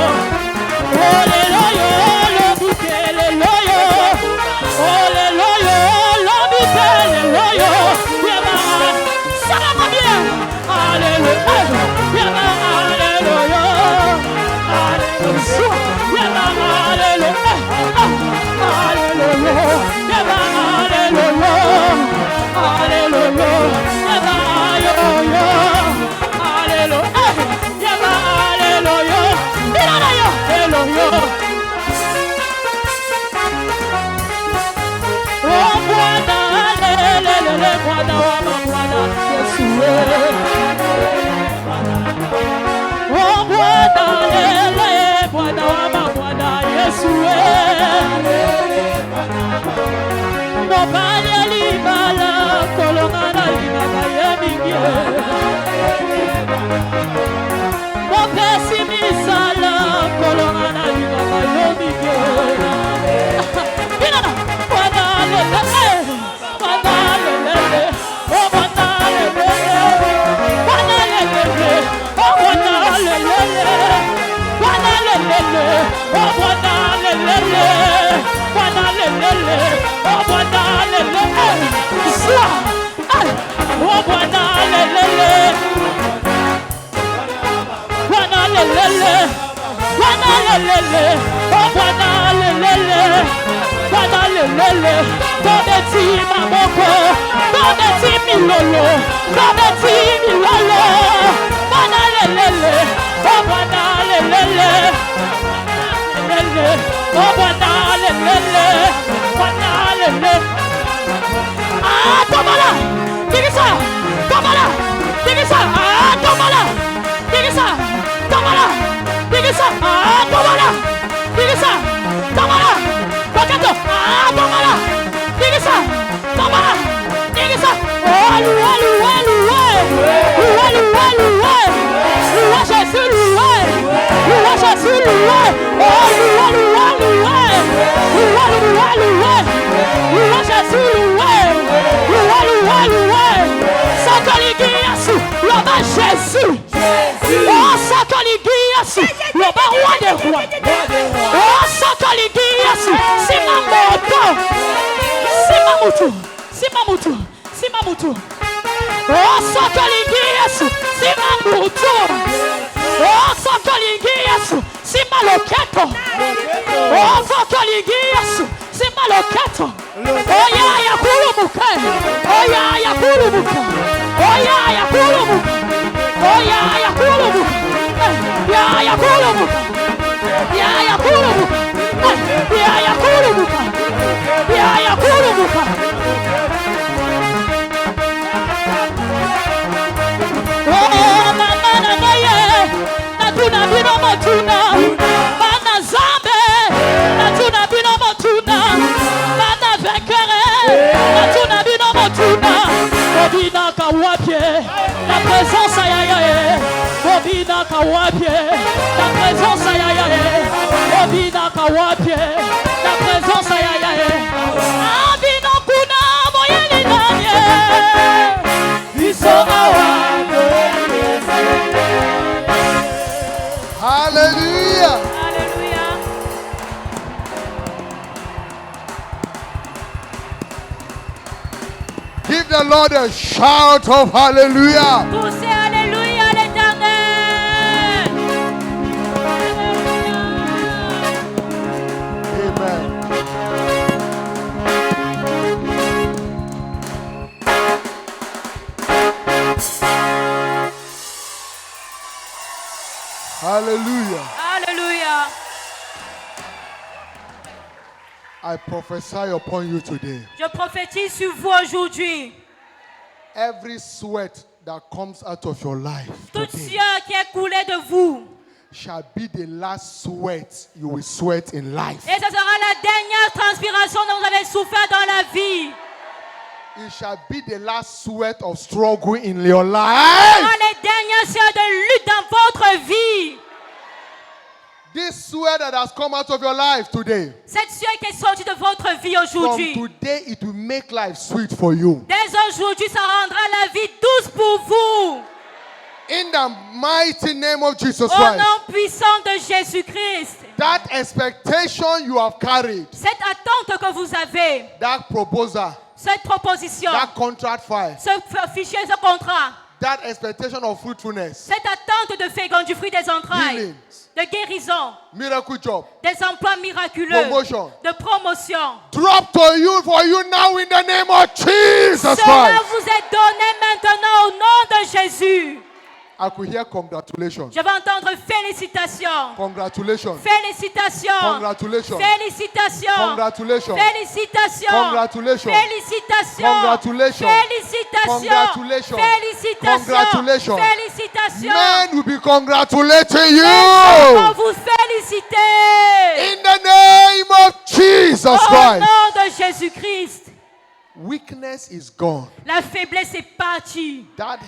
Oh le loyo. Le bouquet le loyo. Oh le loyo. Le bouquet le loyo. Yeba. Ça va bien. Alléluia. Yeba alléluia. Alléluia. Yeba alléluia. Alléluia. Yeba alléluia. Alléluia. Yeba alléluia. Alléluia. Yeba alléluia. Alléluia. Alléluia. Oh Bwana, lelele Bwana wa mabwana, Yesu. Oh Bwana, lelele Bwana wa mabwana, Yesu. Mobali libala, kolongana libala yemingi. Mopesi misala, kolongana libala yemingi. Inana, Bwana lelele, Bwana lelele, oh Bwana lelele, Bwana lelele, oh Bwana lelele, Bwana lelele, oh Bwana lelele, Bwana lelele, oh Bwana lelele, Zwa, oh Bwana lelele, Bwana lelele, Bwana lelele, oh Bwana lelele. Bwana lelele, Tobeti mamoko, Tobeti milolo, Tobeti milolo. Bwana lelele, oh Bwana lelele, lelele, oh Bwana lelele, Bwana lelele. Ah, tomala, digisa, tomala, digisa, ah, tomala, digisa, tomala, digisa, ah, tomala, digisa, tomala. Potato, ah, tomala, digisa, tomala, digisa. Oh, loué, loué, loué, loué, loué, loué, loué Jésus, loué, loué Jésus, loué. Oh, loué, loué, loué, loué, loué, loué, loué Jésus, loué, loué, loué, loué. Sakaligiasu, loba Jésus. Oh, sakaligiasu, loba roi des rois. Oh, sakaligiasu, simamoto, simamutu, simamutu, simamutu. Oh, sakaligiasu, simamutu. Oh, sakaligiasu, simaloketo. Oh, sakaligiasu, simaloketo. Oh, ya kurumuka. Oh, ya kurumuka. Oh, ya kurumuka. Oh, ya kurumuka. Ya kurumuka. Ya kurumuka. Ya kurumuka. Ya kurumuka. Oh, mama na naye, na tuna bino matuna, mana zambe, na tuna bino matuna, mana vekere, na tuna bino matuna, obina kawapye, la présence ya yae, obina kawapye, la présence ya yae, obina kawapye, la présence ya yae, abino kuna moyeli nanye, iso awa. Hallelujah. Alléluia. Give the Lord a shout of hallelujah. Poussez alléluia l'Éternel. Amen. Hallelujah. Alléluia. I prophesy upon you today. Je prophétise sur vous aujourd'hui. Every sweat that comes out of your life Toute today sueur qui est coulée de vous. shall be the last sweat you will sweat in life. Et ce sera la dernière transpiration dont vous avez souffert dans la vie. It shall be the last sweat of struggle in your Ce life. sera les dernières sueurs de lutte dans votre vie. This sweat that has come out of your life today, Cette sueur qui est sortie de votre vie from aujourd'hui. today it will make life sweet for you. Dès aujourd'hui, ça rendra la vie douce pour vous. In the mighty name of Jesus Au Christ, nom puissant de Jésus-Christ. that expectation you have carried, Cette attente que vous avez, that proposal, cette proposition, that contract file, ce fichier, ce contrat, that expectation of fruitfulness, cette attente de fécond du fruit des entrailles, healing, de guérison, miracle job, des emplois miraculeux, promotion, de promotion. drop to you for you now in the name of Jesus Cela Christ. vous est donné maintenant au nom de Jésus. I could hear congratulations. Je vais entendre félicitations. Congratulations. Félicitations. Congratulations. Félicitations. Congratulations. Félicitations. Congratulations. Félicitations. Congratulations. Félicitations. Congratulations. Félicitations. Congratulations. Félicitations. Men will be congratulating Les gens vont you vous féliciter. in the name of Jesus Au Christ. nom de Jésus-Christ. Weakness is gone. La faiblesse est partie. That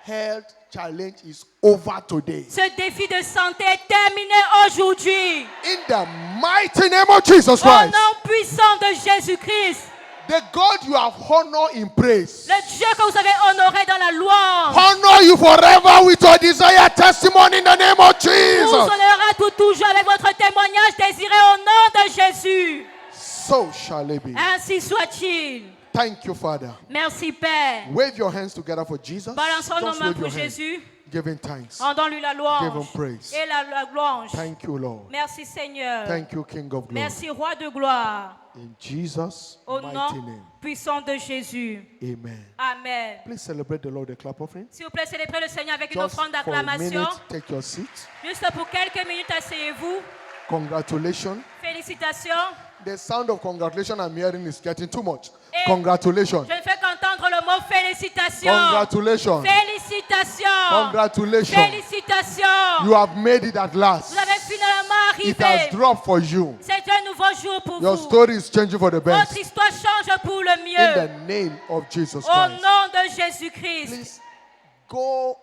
health challenge is over today. Ce défi de santé est terminé aujourd'hui. In the mighty name of Jesus Au Christ. nom puissant de Jésus-Christ. The God you have honored in praise, Le Dieu que vous avez honoré dans la louange honor you forever with your desired testimony in the name of vous Jesus. honorera tout toujours avec votre témoignage désiré au nom de Jésus. So shall it be. Ainsi soit-il. Thank you, Father. Merci Père. Wave your hands together for Jesus. Balançons nos Just mains wave pour your hands. Jésus. Give him thanks. Rendons-lui la Give louange him praise. et la louange. Thank you, Lord. Merci Seigneur. Thank you, King of glory. Merci Roi de gloire. In Jesus' Au mighty nom name. puissant de Jésus. Amen. Amen. Please celebrate the Lord, a clap offering. S'il vous plaît, célébrez le Seigneur avec une Just offrande for a d'acclamation. minute, take your seat. Juste pour quelques minutes, asseyez-vous. Congratulations. Félicitations. The sound of congratulation I'm hearing is getting too much. Et Congratulations. Je ne fais qu'entendre le mot félicitations. Congratulations. Félicitations. Congratulations. Félicitations. You have made it at last. Vous avez finalement It has arrivé. dropped for you. C'est un nouveau jour pour Your vous. story is changing for the best. Votre histoire change pour le In mieux. the name of Jesus Au Christ. nom de Jésus-Christ. Please go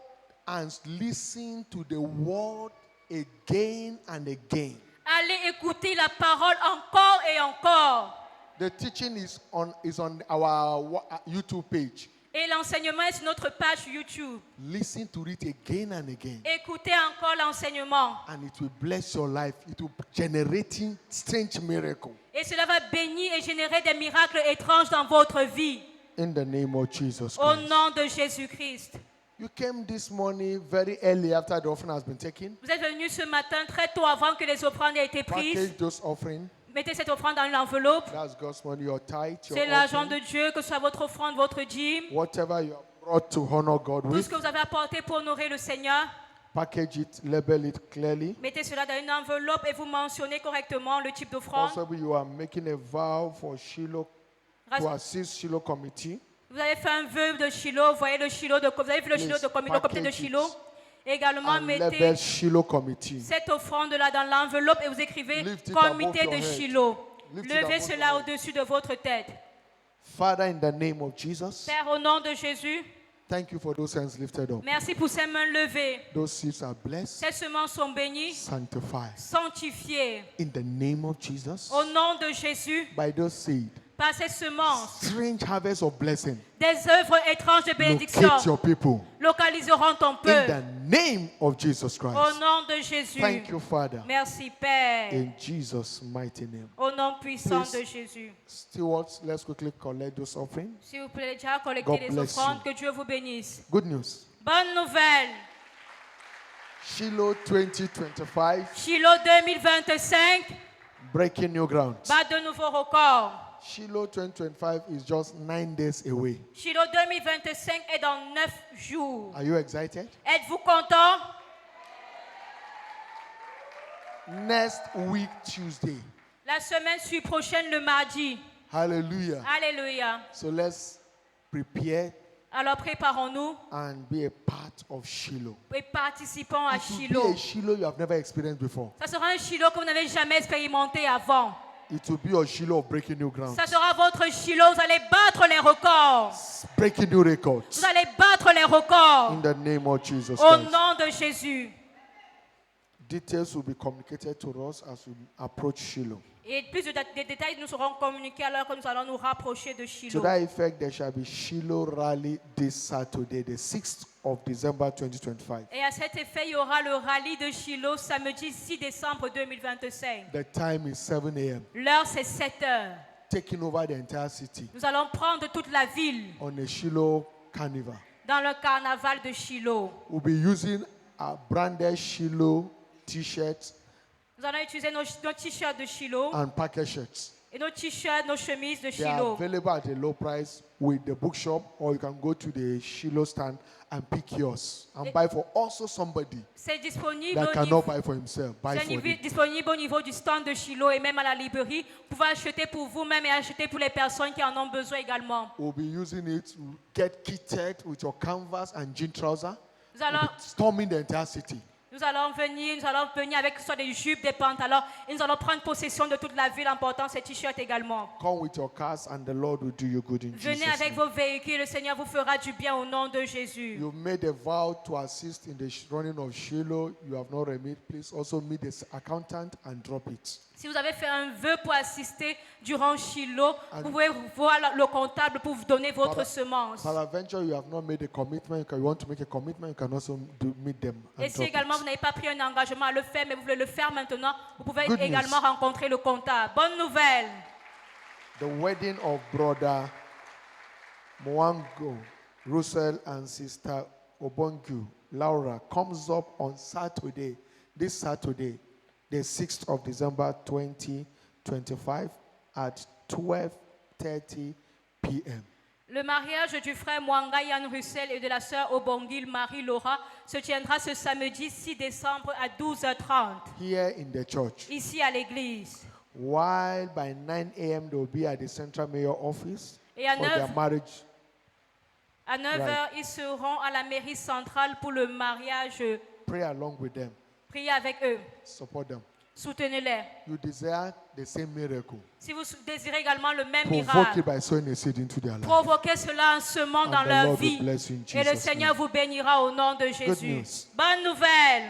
and listen to the word again and again. Allez écouter la parole encore et encore. The teaching is on our YouTube page. Et l'enseignement est sur notre page YouTube. Listen to it again and again. Écoutez encore l'enseignement. And it will bless your life. It will generating strange miracle. Et cela va bénir et générer des miracles étranges dans votre vie. In the name of Jesus Au Christ. nom de Jésus-Christ. You came this morning very early after the offering has been taken. Vous êtes venu ce matin très tôt avant que les offrandes aient été prises. Package those offerings. Mettez cette offrande dans l'enveloppe. That's God's money, your tithe, your C'est l'argent offering. de Dieu, que ce soit votre offrande, votre dîme. Whatever you have brought to honor God Tout ce with. que vous avez apporté pour honorer le Seigneur. Package it, label it clearly. Mettez cela dans une enveloppe et vous mentionnez correctement le type d'offrande. Possibly you are making a vow for Shiloh to assist Shiloh committee. Vous avez fait un vœu de Shiloh, vous voyez le Shiloh de, vous avez vu le Shiloh de comité, le comité de Shiloh. Également, And mettez label Shiloh committee. cette offrande-là dans l'enveloppe et vous écrivez Lift it comité above de your head. Shiloh. Lift it Levez above cela your head. au-dessus de votre tête. Father, in the name of Jesus, Père, au nom de Jésus, thank you for those hands lifted up. merci pour ces mains levées. Those seeds are blessed, Ces semences sont bénies, sanctified. sanctifiées. In the name of Jesus, Au nom de Jésus, by those seeds, par ces semences, strange harvest of blessing des œuvres étranges de bénédiction locate your people. localiseront ton In peuple. the name of Jesus Au Christ. nom de Jésus. Thank you, Father. Merci Père. In Jesus' mighty name. Au nom puissant Please. de Jésus. Stewards, let's quickly collect those offerings. S'il vous plaît, déjà collectez God les bless offrandes. you. Que Dieu vous bénisse. Good news. Bonne nouvelle. Shiloh 2025, Shiloh 2025 breaking new ground. bat de nouveaux records. Shiloh 2025 is just 9 days away. Shiloh 2025 est dans 9 jours. Are you excited? Êtes-vous content? next week, Tuesday. La semaine prochaine, le mardi. Hallelujah. Alléluia. So let's prepare Alors préparons-nous and be a part of Shiloh. et participons à It will be Shiloh. a Shiloh you have never experienced before. Ça sera un Shiloh que vous n'avez jamais expérimenté avant. It will be a Shiloh of breaking new ground. Ça sera votre Shiloh. Vous allez battre les records. Breaking new records. Vous allez battre les records. In the name of Jesus Au Christ. nom de Jésus. Details will be communicated to us as we approach Shiloh. Et plus de détails nous seront communiqués alors que nous allons nous rapprocher de To Shiloh. that effect, there shall be Shiloh rally this Saturday, the 6th of December 2025. Et à cet effet, il y aura le rallye de Shiloh samedi 6 décembre 2025. The time is 7 a.m. L'heure, c'est 7 heures. Taking over the entire city Nous allons prendre toute la ville on a Shiloh carnival. dans le carnaval de Shiloh. We'll be using our branded Shiloh t-shirts Nous allons utiliser nos t-shirts de Shiloh and packet shirts. et nos t-shirts, nos chemises de They are Shiloh. available at a low price with the bookshop, or you can go to the Shiloh stand and pick yours and buy for also somebody C'est disponible that au cannot niveau, buy for himself. Buy c'est for them. disponible au niveau du stand de Shiloh et même à la librairie. Vous pouvez acheter pour vous-même et acheter pour les personnes qui en ont besoin également. We'll be using it to get kitted with your canvas and jean trouser. Nous We'll allons, be storming the entire city. nous allons venir avec soit des jupes, des pantalons et nous allons prendre possession de toute la ville en portant ces t-shirts également. Come with your cars and the Lord will do you good in Venez Jesus' avec name. vos véhicules, le Seigneur vous fera du bien au nom de Jésus. You made a vow to assist in the running of Shiloh. You have not remit. Please also meet the accountant and drop it. Si vous avez fait un vœu pour assister durant Shiloh, vous pouvez voir le comptable pour vous donner votre semence. Peradventure, you have not made a commitment. You want to make a commitment, you can also meet them and Et si drop également it. vous n'avez pas pris un engagement à le faire, mais vous voulez le faire maintenant, vous pouvez Good également news. rencontrer le comptable. Bonne nouvelle. The wedding of brother Mwango, Russell and sister Obongu, Laura, comes up on Saturday, this Saturday, the 6th of December 2025 at 12:30 p.m. Le mariage du frère Mwanga Yann Russell et de la sœur Obongil Marie Laura se tiendra ce samedi 6 décembre à 12h30, Here in the church. ici à l'église. While by 9 a.m. they will be at the Central Mayor office Et à for their 9 marriage. À 9h, ils seront à la mairie centrale pour le mariage. Pray along with them. Priez avec eux. Support them. Soutenez-les. You desire the same miracle. Si vous désirez également le même Provoke miracle, it by sowing a seed into their life. provoquez cela en semant dans And the leur Lord will vie. bless you in Et le Jesus' Seigneur name. vous bénira au nom de Jésus. news. Bonne nouvelle.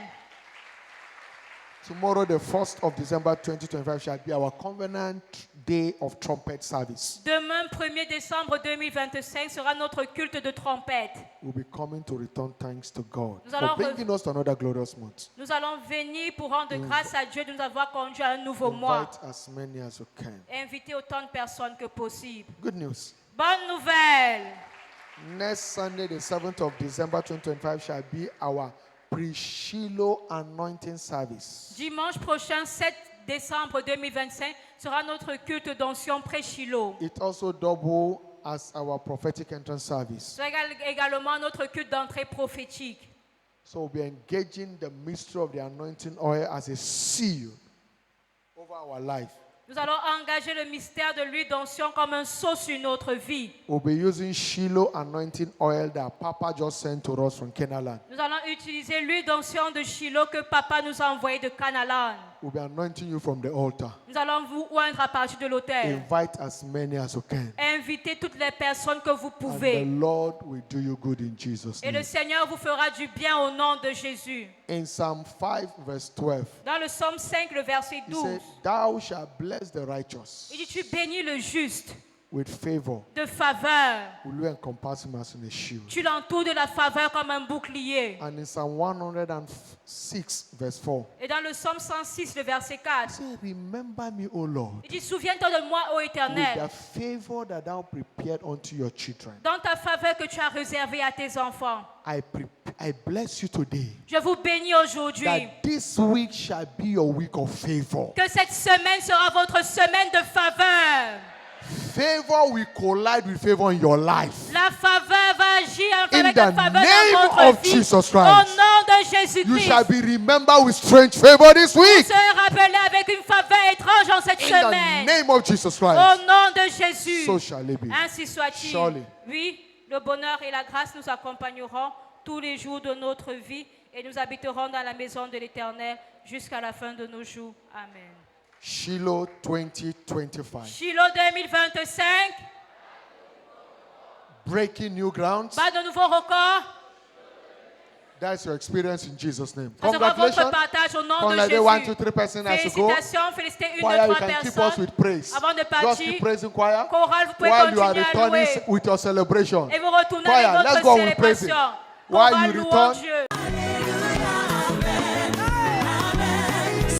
Tomorrow, the 1st of December 2025, shall be our Covenant Day of Trumpet service. Demain, 1er décembre 2025, sera notre culte de trompette. We'll be coming to return thanks to God Nous for allons bringing us to another glorious month. Nous allons venir pour rendre grâce à Dieu de nous avoir conduit à un nouveau mois. Invite as many as you can. Et inviter autant de personnes que possible. Good news. Bonne nouvelle. Next Sunday, the 7th of December 2025, shall be our pre-Shiloh anointing service. Dimanche prochain, 7 décembre 2025, sera notre culte d'onction pré-Shiloh. It also double as our prophetic entrance service. C'est également notre culte d'entrée prophétique. So we'll be engaging the mystery of the anointing oil as a seal over our life. Nous allons engager le mystère de l'huile d'onction comme un sceau sur notre vie. We'll be using Shiloh anointing oil that Papa just sent to us from Canaan. Nous allons utiliser l'huile d'onction de Shiloh que Papa nous a envoyée de Canaan. We'll be anointing you from the altar. Nous allons vous oindre à partir de l'autel. Invite as many as you can. Invitez toutes les personnes que vous And the pouvez. Lord will do you good in Jesus' Et le name. Seigneur vous fera du bien au nom de Jésus. In Psalm 5, verse 12, Dans le psaume 5, le verset he 12, said, Thou shalt bless the righteous il dit, tu bénis le juste with favor. de faveur. Will you encompass him as in a shield? Tu l'entoures de la faveur comme un bouclier. And in Psalm 106, verse 4, Et dans le psaume 106, le verset 4, he said, Remember me, O Lord, il dit, souviens-toi de moi, ô with Éternel, the favor that thou prepared unto your children. dans ta faveur que tu as réservée à tes enfants. I bless you today. Je vous bénis aujourd'hui. That this week shall be your week of favor. Que cette semaine sera votre semaine de faveur. Favor will collide with favor in your life. La faveur va agit In avec the une faveur name dans votre of vie. Jesus Au Christ. nom de You Jésus-Christ. shall be remembered with strange favor this week. Se rappeler avec une faveur étrange en cette In the semaine. name of Jesus Au Christ. nom de Jésus. So shall it be. Ainsi soit-il. Surely. Oui, le bonheur et la grâce nous accompagneront tous les jours de notre vie et nous habiterons dans la maison de l'Éternel jusqu'à la fin de nos jours. Amen. Shiloh 2025. Shiloh 2025. Breaking new grounds. Pas de nouveaux records. That's your experience in Jesus' name. Ce sera votre Congratulations. partage au nom de Congratulations. Jésus. 1, 2, 3 person as you go. Félicitations, félicitez une, Choir, deux, you trois can keep us personnes. with praise. Avant de Just partir, keep praising choir chorale, vous pouvez while you are continuer à returning louer. with your celebration. Et vous retournez Choir, avec let's votre go with praising. célébration. While Chorale, you louons return, Dieu.